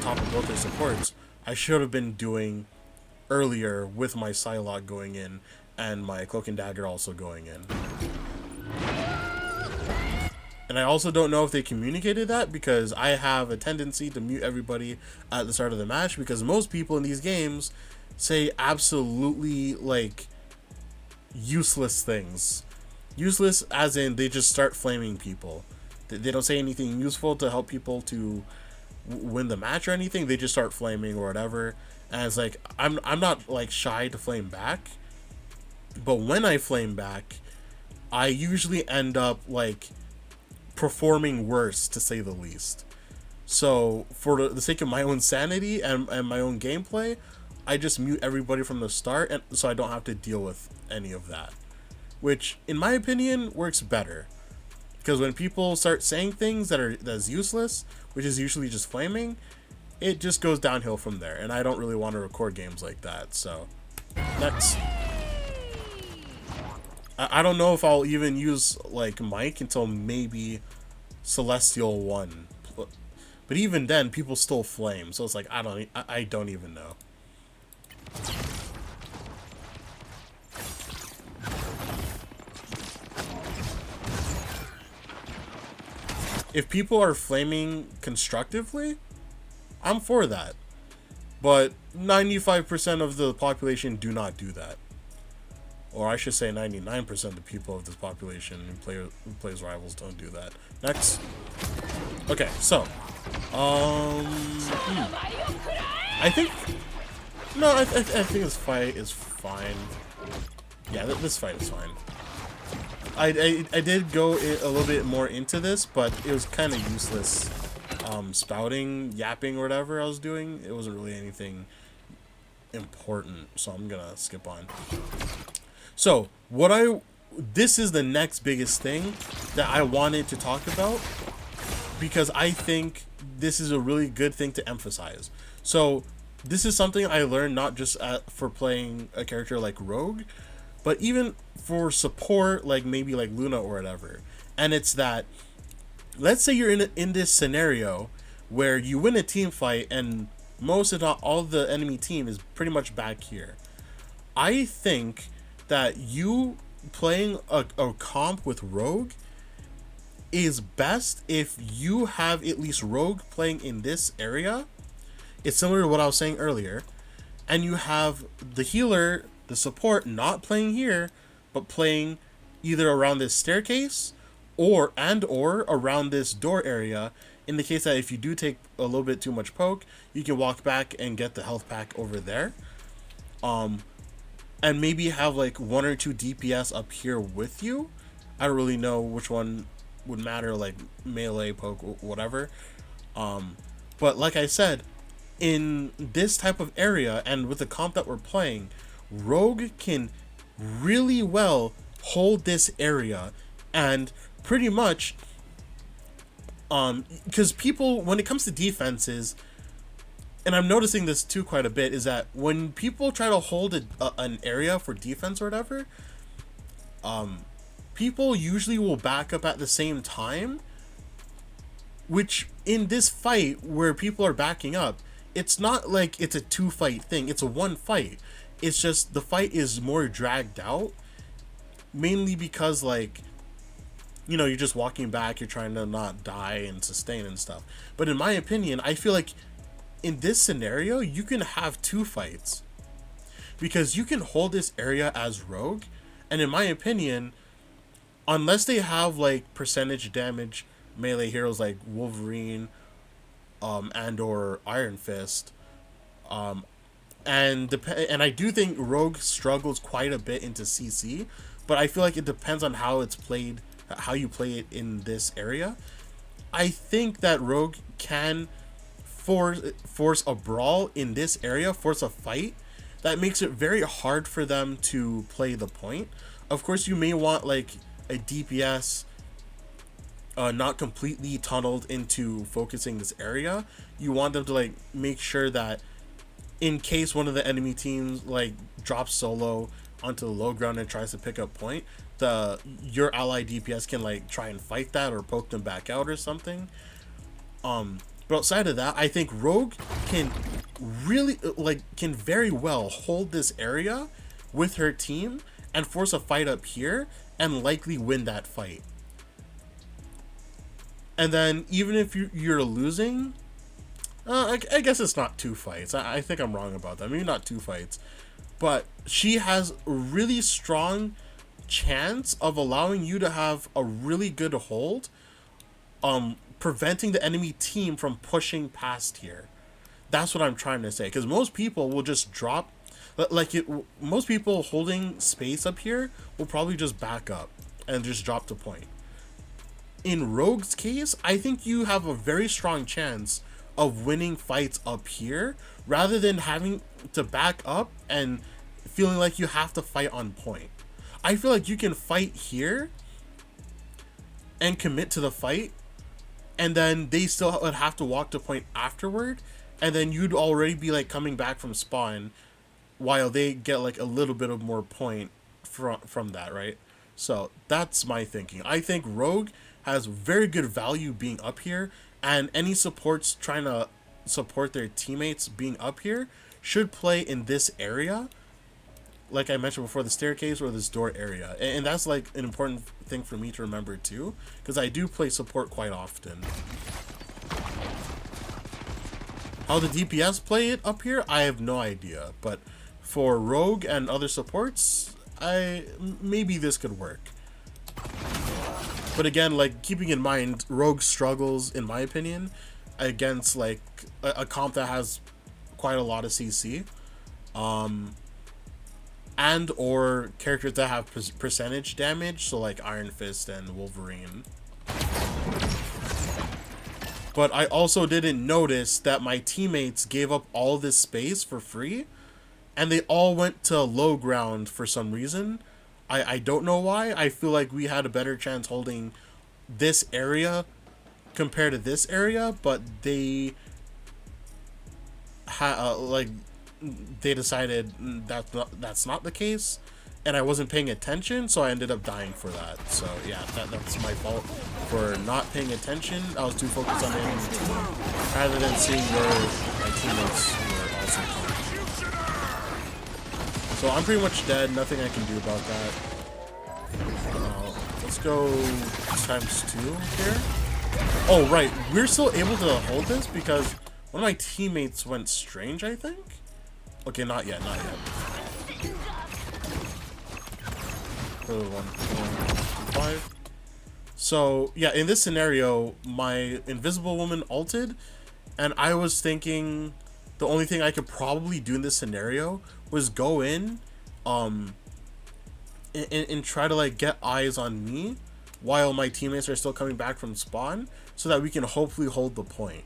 top of both their supports, I should have been doing earlier with my Psylocke going in and my Cloak and Dagger also going in. And I also don't know if they communicated that, because I have a tendency to mute everybody at the start of the match, because most people in these games say absolutely like useless things. Useless as in they just start flaming people. They don't say anything useful to help people to win the match or anything. They just start flaming or whatever. And it's like, I'm not like shy to flame back, but when I flame back, I usually end up like performing worse, to say the least. So for the sake of my own sanity and my own gameplay, I just mute everybody from the start, and so I don't have to deal with any of that, which in my opinion works better, because when people start saying things that's useless, which is usually just flaming, it just goes downhill from there, and I don't really want to record games like that. So next, I don't know if I'll even use like mic until maybe Celestial 1, but even then people still flame, so it's like I don't even know. If people are flaming constructively, I'm for that, but 95% of the population do not do that. Or I should say 99% of the people of this population who plays Rivals don't do that. Next. Okay, so. I think this fight is fine. Yeah, this fight is fine. I did go a little bit more into this, but it was kind of useless. Spouting, yapping, or whatever I was doing. It wasn't really anything important, so I'm gonna skip on. So, this is the next biggest thing that I wanted to talk about, because I think this is a really good thing to emphasize. So, this is something I learned not just for playing a character like Rogue, but even for support, like maybe like Luna or whatever, and it's that, let's say you're in this scenario where you win a team fight and most if not all the enemy team is pretty much back here. I think that you playing a comp with Rogue is best if you have at least Rogue playing in this area. It's similar to what I was saying earlier, and you have the healer, the support, not playing here, but playing either around this staircase or around this door area, in the case that if you do take a little bit too much poke, you can walk back and get the health pack over there. And maybe have like 1 or 2 DPS up here with you. I don't really know which one would matter, like melee, poke, whatever. But like I said, in this type of area and with the comp that we're playing, Rogue can really well hold this area, and pretty much because people, when it comes to defenses, and I'm noticing this too quite a bit, is that when people try to hold an area for defense or whatever, people usually will back up at the same time, which in this fight where people are backing up, it's not like it's a 2-fight thing, it's a 1 fight. It's just the fight is more dragged out, mainly because, like, you know, you're just walking back, you're trying to not die and sustain and stuff. But in my opinion, I feel like in this scenario, you can have 2 fights, because you can hold this area as Rogue, and in my opinion, unless they have like percentage damage melee heroes like Wolverine, and or Iron Fist, and I do think Rogue struggles quite a bit into CC, but I feel like it depends on how it's played, how you play it in this area. I think that Rogue can force a brawl in this area, force a fight that makes it very hard for them to play the point. Of course, you may want like a DPS not completely tunneled into focusing this area. You want them to like make sure that in case one of the enemy teams like drops solo onto the low ground and tries to pick up point, your ally DPS can like try and fight that or poke them back out or something. But outside of that, I think Rogue can really, can very well hold this area with her team and force a fight up here and likely win that fight. And then even if you're losing, I guess it's not 2 fights. I think I'm wrong about that. Maybe not 2 fights. But she has a really strong chance of allowing you to have a really good hold, preventing the enemy team from pushing past here. That's what I'm trying to say, because most people will just drop, most people holding space up here will probably just back up and just drop to point. In Rogue's case, I think you have a very strong chance of winning fights up here rather than having to back up and feeling like you have to fight on point. I feel like you can fight here and commit to the fight, and then they still would have to walk to point afterward, and then you'd already be like coming back from spawn while they get like a little bit of more point from that, right? So that's my thinking. I think Rogue has very good value being up here, and any supports trying to support their teammates being up here should play in this area, like I mentioned before, the staircase or this door area. And that's like an important thing for me to remember too, because I do play support quite often. How the DPS play it up here, I have no idea, but for Rogue and other supports, maybe this could work. But again, like, keeping in mind, Rogue struggles, in my opinion, against like a comp that has quite a lot of CC, and or characters that have percentage damage, so like Iron Fist and Wolverine. But I also didn't notice that my teammates gave up all this space for free, and they all went to low ground for some reason. I don't know why. I feel like we had a better chance holding this area compared to this area, but they decided that's not the case, and I wasn't paying attention, so I ended up dying for that. So yeah, that's my fault for not paying attention. I was too focused on the enemy team rather than seeing where my teammates were also coming. So I'm pretty much dead. Nothing I can do about that. Let's go ×2 here. Oh right, we're still able to hold this because one of my teammates went strange, I think. Okay, not yet, not yet. 1.5. So yeah, in this scenario, my invisible woman ulted, and I was thinking the only thing I could probably do in this scenario was go in, and try to like get eyes on me while my teammates are still coming back from spawn, so that we can hopefully hold the point.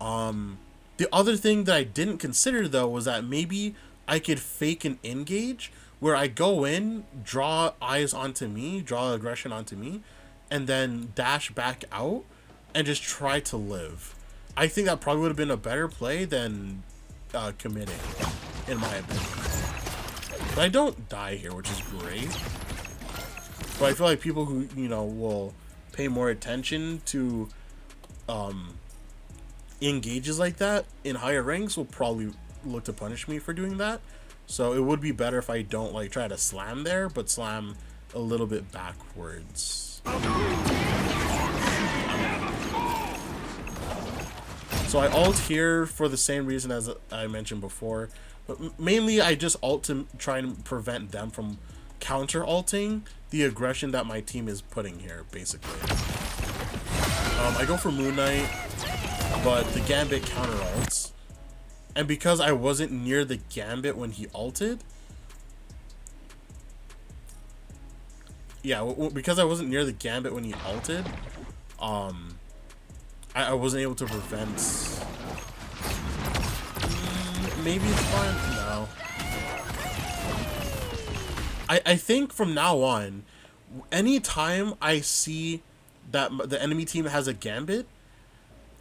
The other thing that I didn't consider though was that maybe I could fake an engage where I go in, draw eyes onto me, draw aggression onto me, and then dash back out and just try to live. I think that probably would have been a better play than committing, in my opinion. But I don't die here, which is great. But I feel like people who, you know, will pay more attention to engages like that in higher ranks will probably look to punish me for doing that. So it would be better if I don't like try to slam there, but slam a little bit backwards. So I ult here for the same reason as I mentioned before, but mainly I just ult to try and prevent them from counter ulting the aggression that my team is putting here, basically. I go for Moon Knight, but the Gambit counter ults, and because I wasn't near the Gambit when he ulted, because I wasn't near the Gambit when he ulted, I wasn't able to prevent. Maybe it's fine. No. I think from now on, anytime I see that the enemy team has a Gambit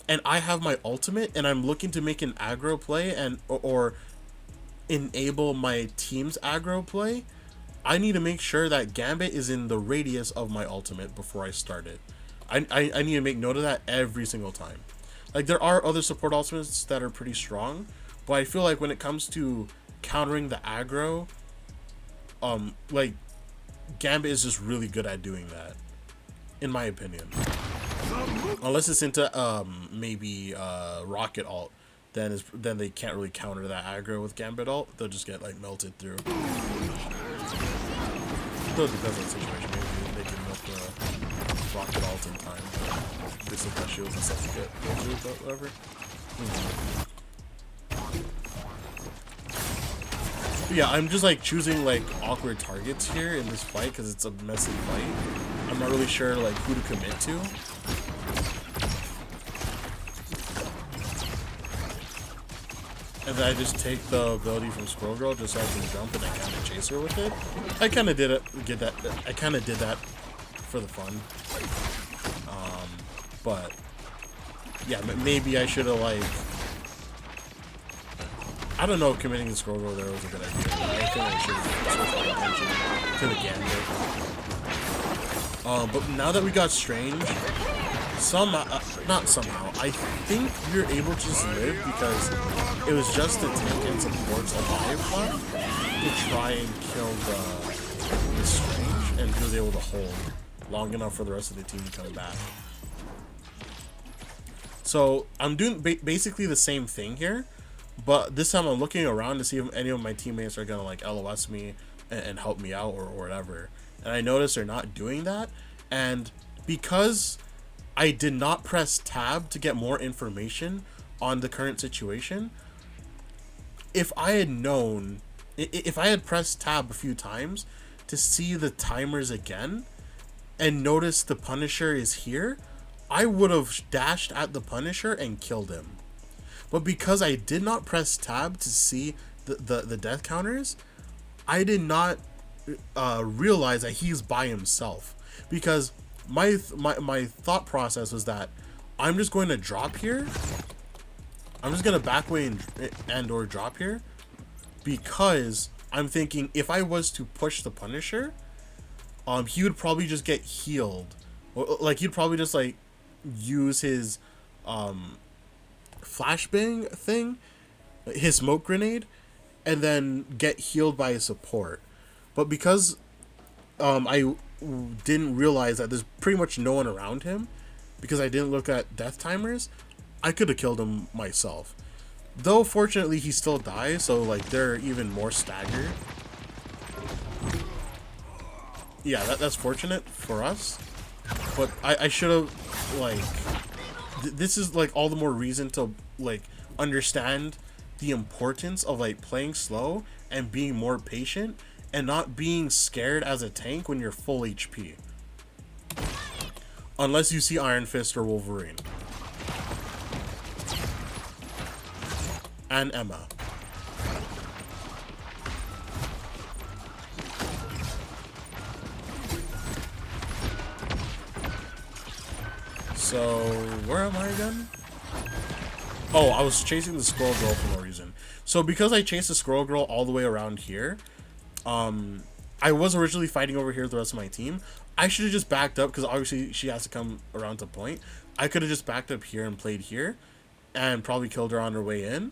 and I have my ultimate and I'm looking to make an aggro play and or enable my team's aggro play, I need to make sure that Gambit is in the radius of my ultimate before I start it. I need to make note of that every single time. Like, there are other support ultimates that are pretty strong, but I feel like when it comes to countering the aggro, like, Gambit is just really good at doing that, in my opinion. Unless it's into maybe Rocket ult, then they can't really counter that aggro with Gambit ult. They'll just get like melted through. Though it depends on the situation. Maybe they can milk the Rocket ult in time. This is my shields and stuff to get through, but whatever. But yeah, I'm just like choosing like awkward targets here in this fight because it's a messy fight. I'm not really sure like who to commit to. And then I just take the ability from Squirrel Girl just so I can jump and I kind of chase her with it. I kind of did it. I kind of did that for the fun. But yeah, maybe I should have like. I don't know if committing the Squirrel Girl there was a good idea. I think I should have switched my attention to the Gambit. But now that we got Strange, not somehow, I think we were able to just live because it was just the tank and supports alive left to try and kill the Strange, and he was able to hold long enough for the rest of the team to come back. So I'm doing basically the same thing here, but this time I'm looking around to see if any of my teammates are gonna like LOS me and help me out or whatever. And I notice they're not doing that, and because I did not press tab to get more information on the current situation, if I had known, if I had pressed tab a few times to see the timers again and notice the Punisher is here, I would have dashed at the Punisher and killed him. But because I did not press tab to see the death counters, I did not realize that he's by himself. Because my thought process was that I'm just going to drop here. I'm just going to backway and or drop here because I'm thinking if I was to push the Punisher, he would probably just get healed. Like, he'd probably just, like, use his, flashbang thing, his smoke grenade, and then get healed by a support. But because, I didn't realize that there's pretty much no one around him, because I didn't look at death timers, I could have killed him myself. Though, fortunately, he still dies, so, like, they're even more staggered. Yeah, that's fortunate for us. But I should have, like... this is, like, all the more reason to, like, understand the importance of, like, playing slow and being more patient and not being scared as a tank when you're full HP. Unless you see Iron Fist or Wolverine. And Emma. So, where am I again? Oh, I was chasing the Squirrel Girl for no reason. So, because I chased the Squirrel Girl all the way around here, I was originally fighting over here with the rest of my team. I should have just backed up, because obviously she has to come around to point. I could have just backed up here and played here, and probably killed her on her way in.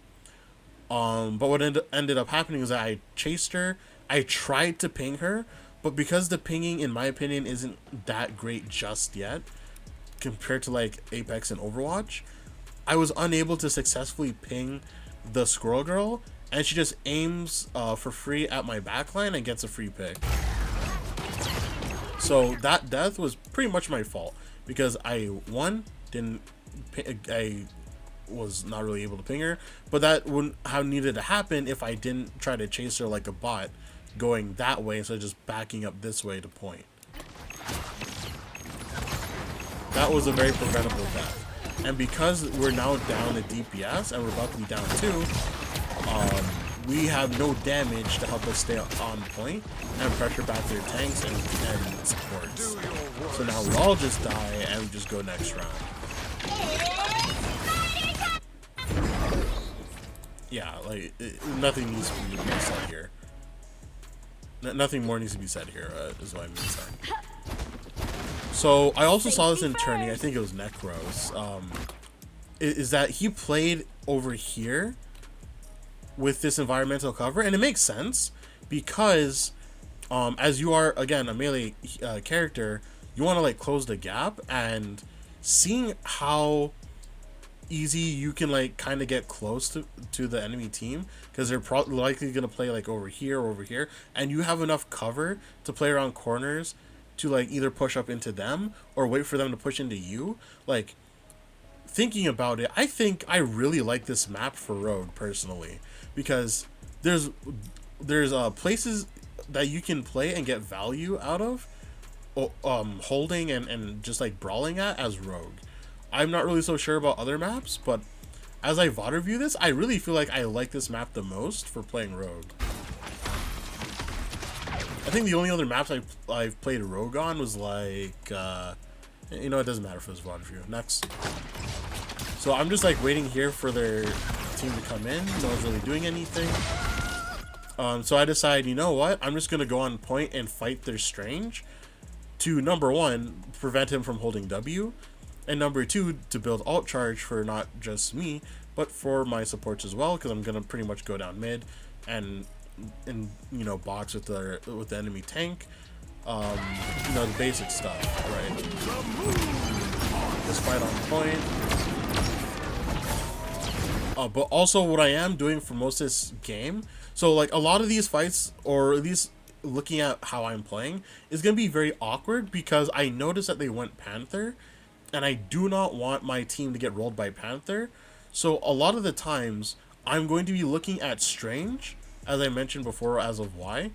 But what ended up happening is that I chased her. I tried to ping her, but because the pinging, in my opinion, isn't that great just yet, compared to like Apex and Overwatch, I was unable to successfully ping the Squirrel Girl, and she just aims for free at my backline and gets a free pick. So that death was pretty much my fault, because I was not really able to ping her, but that wouldn't have needed to happen if I didn't try to chase her like a bot going that way instead of just backing up this way to point. That was a very preventable death. And because we're now down at DPS and we're about to be down 2, we have no damage to help us stay on point and pressure back their tanks and supports. So now we all just die and we just go next round. Yeah, like, nothing needs to be said here. Nothing more needs to be said here, is what I mean to say. So, I also saw this in Tourney, I think it was Necros, is that he played over here with this environmental cover, and it makes sense, because, as you are, again, a melee character, you want to, like, close the gap, and seeing how easy you can like kind of get close to the enemy team, because they're likely going to play like over here or over here, and you have enough cover to play around corners to like either push up into them or wait for them to push into you. Like, thinking about it, I think I really like this map for Rogue personally, because there's places that you can play and get value out of holding and just like brawling at as Rogue. I'm not really so sure about other maps, but as I Vod review this, I really feel like I like this map the most for playing Rogue. I think the only other maps I've played Rogue on was like, you know, it doesn't matter for this Vod review. Next. So I'm just like waiting here for their team to come in. No one's really doing anything. So I decide, you know what? I'm just going to go on point and fight their Strange to, number one, prevent him from holding W. And number two, to build alt charge for not just me, but for my supports as well, because I'm gonna pretty much go down mid and you know, box with the enemy tank. You know, the basic stuff, right? Just fight on point. But also what I am doing for most of this game, so like a lot of these fights, or at least looking at how I'm playing, is gonna be very awkward, because I noticed that they went Panther, and I do not want my team to get rolled by Panther. So a lot of the times, I'm going to be looking at Strange, as I mentioned before, as of why,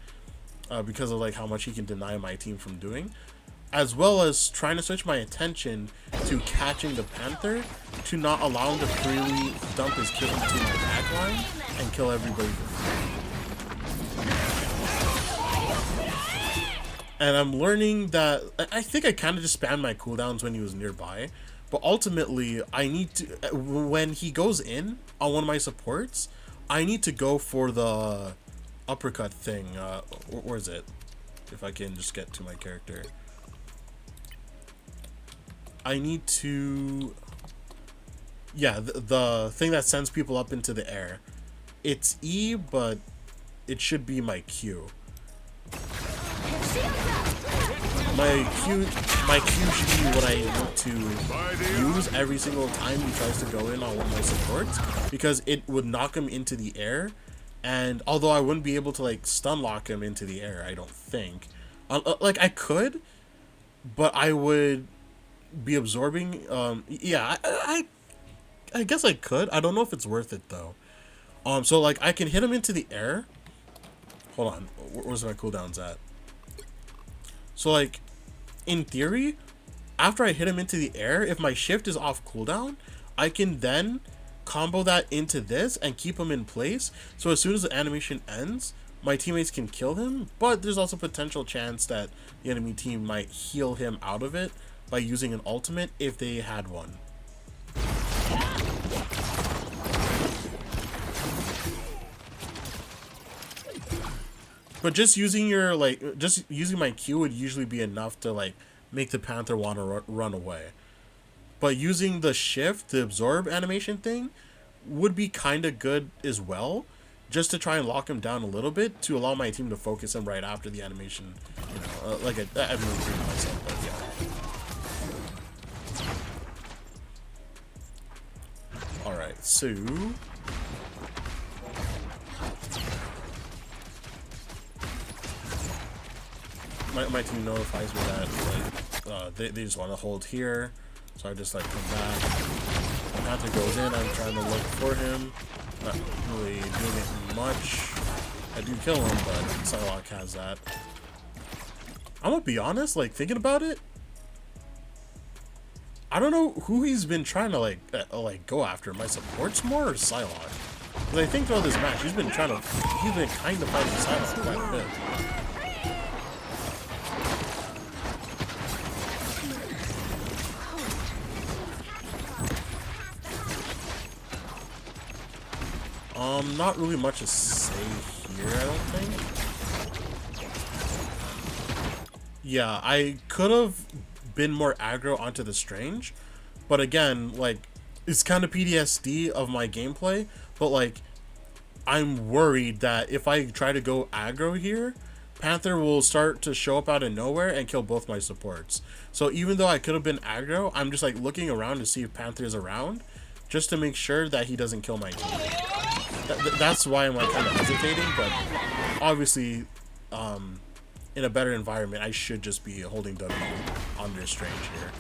because of like how much he can deny my team from doing, as well as trying to switch my attention to catching the Panther, to not allow him to freely dump his kill into my backline and kill everybody for free. And I'm learning that I think I kind of just spammed my cooldowns when he was nearby. But ultimately, I need to, when he goes in on one of my supports, I need to go for the uppercut thing. Where is it? If I can just get to my character. I need to... Yeah, the thing that sends people up into the air. It's E, but it should be my Q. My Q should be what I need to use every single time he tries to go in on one of my supports, because it would knock him into the air. And although I wouldn't be able to like stun lock him into the air, I don't think. Like I could, but I would be absorbing. Yeah, I guess I could. I don't know if it's worth it though. So like I can hit him into the air. Hold on, where's my cooldowns at? So like, in theory, after I hit him into the air, if my shift is off cooldown, I can then combo that into this and keep him in place. So as soon as the animation ends, my teammates can kill him. But there's also potential chance that the enemy team might heal him out of it by using an ultimate if they had one. But just using your just using my Q would usually be enough to like make the Panther want to run away. But using the shift, the absorb animation thing, would be kind of good as well, just to try and lock him down a little bit to allow my team to focus him right after the animation. You know, like I'm really repeating myself, but yeah. All right, so. My team notifies me that like they just want to hold here, so I just like come back. The Panther goes in. I'm trying to look for him. Not really doing it much. I do kill him, but Psylocke has that. I'm gonna be honest. Like thinking about it, I don't know who he's been trying to like go after. My supports more or Psylocke? Because I think throughout this match he's been kind of fighting Psylocke quite a bit. Not really much to say here, I don't think. Yeah, I could have been more aggro onto the Strange, but again, like, it's kind of PTSD of my gameplay, but like, I'm worried that if I try to go aggro here, Panther will start to show up out of nowhere and kill both my supports. So even though I could have been aggro, I'm just like looking around to see if Panther's around, just to make sure that he doesn't kill my team. That's why I'm like kind of hesitating, but obviously in a better environment I should just be holding W on their Strange here.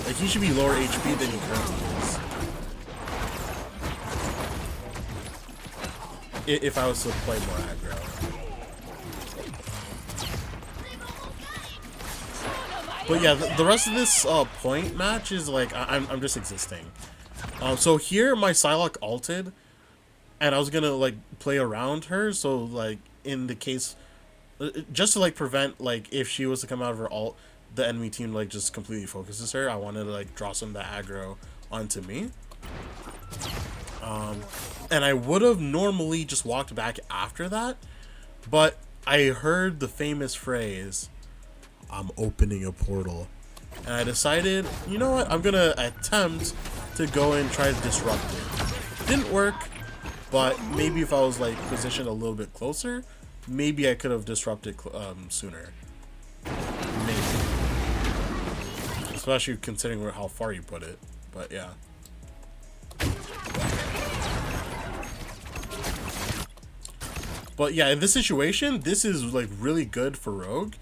Like he should be lower HP than he currently is if I was to play more aggro. But yeah, the rest of this point match is like I'm just existing. So here my Psylocke ulted, and I was gonna like play around her. So like in the case, just to like prevent like if she was to come out of her ult, the enemy team like just completely focuses her. I wanted to like draw some of the aggro onto me. And I would have normally just walked back after that, but I heard the famous phrase, "I'm opening a portal." And I decided, you know what, I'm gonna attempt to go and try to disrupt it. Didn't work, but maybe if I was like positioned a little bit closer, maybe I could have disrupted sooner. Maybe. Especially considering how far you put it, but yeah. But yeah, in this situation, this is like really good for Rogue.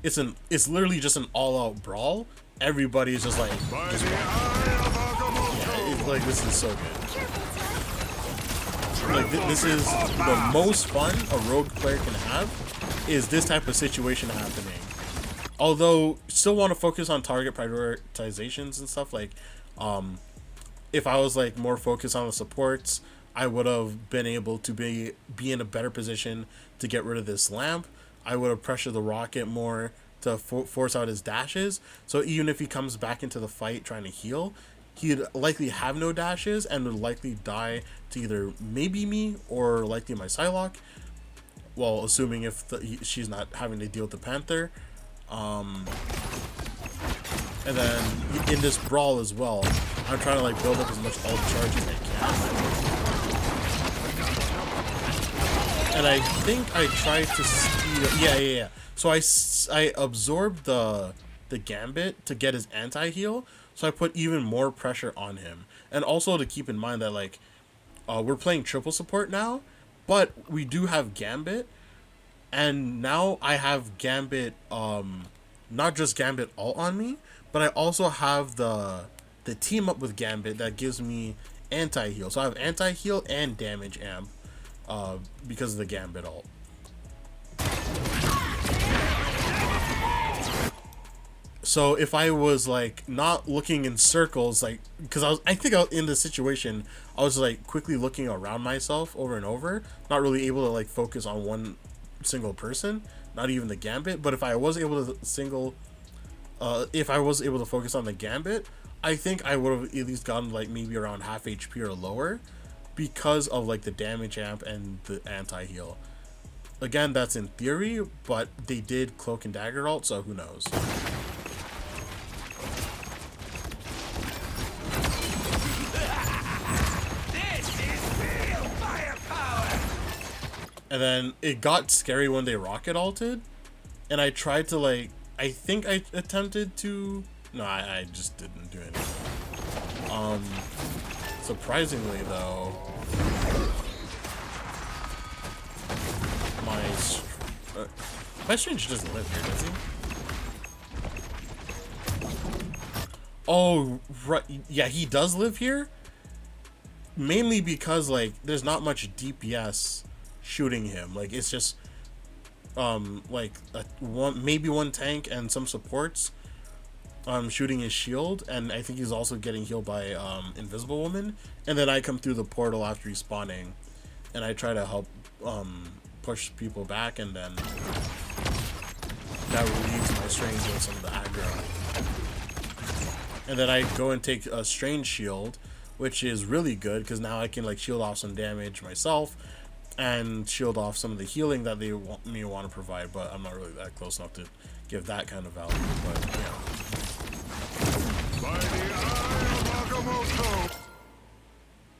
It's literally just an all-out brawl. Everybody's just like yeah, it's like this is so good. Like this is the most fun a Rogue player can have, is this type of situation happening. Although still want to focus on target prioritizations and stuff. Like if I was like more focused on the supports, I would have been able to be in a better position to get rid of this lamp. I would have pressured the rocket more to force out his dashes. So even if he comes back into the fight trying to heal, he'd likely have no dashes and would likely die to either maybe me or likely my Psylocke. Well, assuming if she's not having to deal with the Panther. And then in this brawl as well, I'm trying to like build up as much ult charge as I can. And I think I tried to speed up. Yeah. So I absorbed the Gambit to get his anti-heal. So I put even more pressure on him. And also to keep in mind that like we're playing triple support now, but we do have Gambit. And now I have Gambit, not just Gambit ult on me, but I also have the team up with Gambit that gives me anti-heal. So I have anti-heal and damage amp because of the Gambit ult. So if I was like not looking in circles, like because I think in this situation I was like quickly looking around myself over and over, not really able to like focus on one single person, not even the Gambit. But if I was able to focus on the Gambit, I think I would have at least gotten like maybe around half HP or lower because of like the damage amp and the anti-heal. Again, that's in theory, but they did cloak and dagger ult, so who knows. And then it got scary when they rocket ulted, and I tried to like, I think I attempted to, no, I just didn't do anything. Surprisingly though, my Strange doesn't live here, does he? Oh, right, yeah, he does live here, mainly because like there's not much DPS shooting him. Like it's just like maybe one tank and some supports shooting his shield, and I think he's also getting healed by Invisible Woman, and then I come through the portal after respawning and I try to help push people back, and then that relieves my Strange with some of the aggro. And then I go and take a Strange shield, which is really good because now I can like shield off some damage myself and shield off some of the healing that they want to provide, but I'm not really that close enough to give that kind of value. But yeah.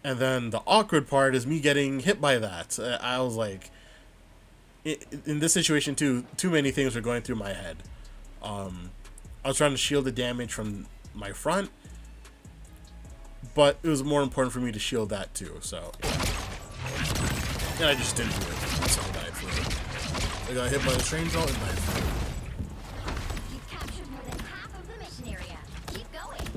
And then the awkward part is me getting hit by that. I was like, in this situation too many things were going through my head. I was trying to shield the damage from my front, but it was more important for me to shield that too. So. And I just didn't do it, so I died for it. I got hit by the Strange ult and died for it. You've captured more than half of the mission area. Keep going.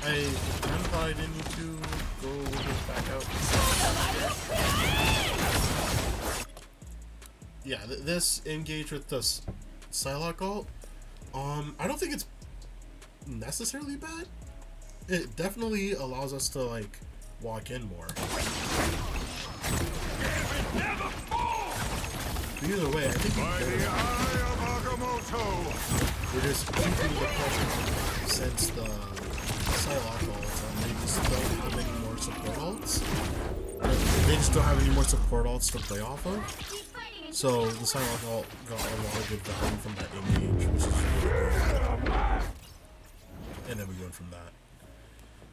I thought I didn't need to go back out. Yeah, this engage with this Psylocke ult, I don't think it's necessarily bad. It definitely allows us to like walk in more. But either way, I think we're just keeping the pressure since the Psylocke ult, and they just don't have any more support ults. They just don't have any more support ults to play off of. So the Psylocke ult got a lot of good value from that engage, which is really good. And then we went from that.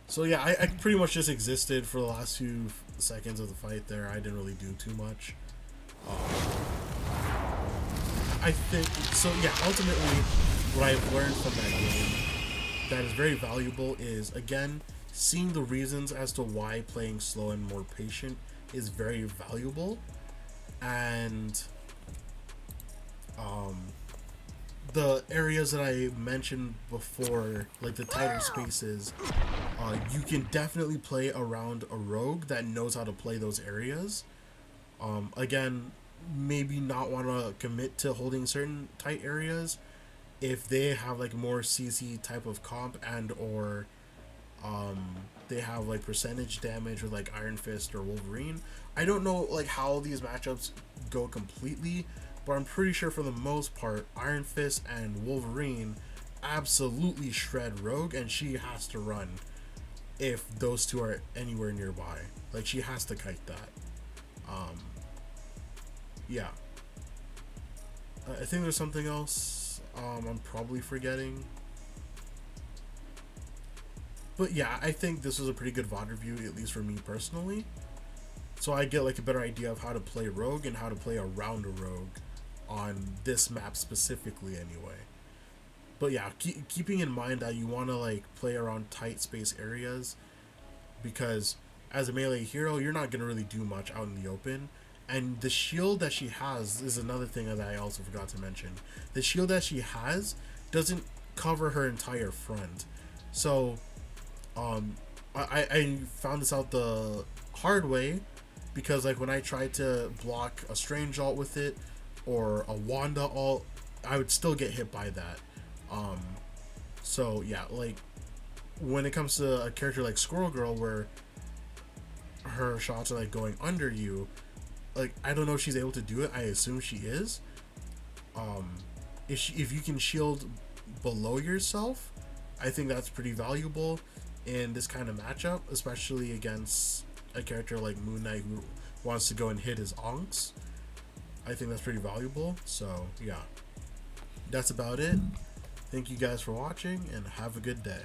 So yeah, I pretty much just existed for the last few seconds of the fight there. I didn't really do too much. I think, so yeah, ultimately what I've learned from that game that is very valuable is, again, seeing the reasons as to why playing slow and more patient is very valuable. And the areas that I mentioned before, like the tighter spaces, you can definitely play around a rogue that knows how to play those areas. Again, maybe not want to commit to holding certain tight areas if they have like more CC type of comp and or they have like percentage damage with like Iron Fist or Wolverine. I don't know like how these matchups go completely, but I'm pretty sure for the most part Iron Fist and Wolverine absolutely shred Rogue, and she has to run if those two are anywhere nearby. Like, she has to kite that. Yeah. I think there's something else I'm probably forgetting. But yeah, I think this was a pretty good VOD review, at least for me personally. So I get like a better idea of how to play Rogue and how to play around a Rogue on this map specifically anyway. But yeah, keeping in mind that you want to like play around tight space areas, because as a melee hero, you're not going to really do much out in the open. And the shield that she has is another thing that I also forgot to mention. The shield that she has doesn't cover her entire front. So I found this out the hard way, because like when I tried to block a Strange ult with it or a Wanda ult, I would still get hit by that. So yeah, like when it comes to a character like Squirrel Girl, where her shots are like going under you, like I don't know if she's able to do it. I assume she is. If you can shield below yourself, I think that's pretty valuable in this kind of matchup, especially against a character like Moon Knight who wants to go and hit his onks. I think that's pretty valuable. So yeah, that's about it. Thank you guys for watching, and have a good day.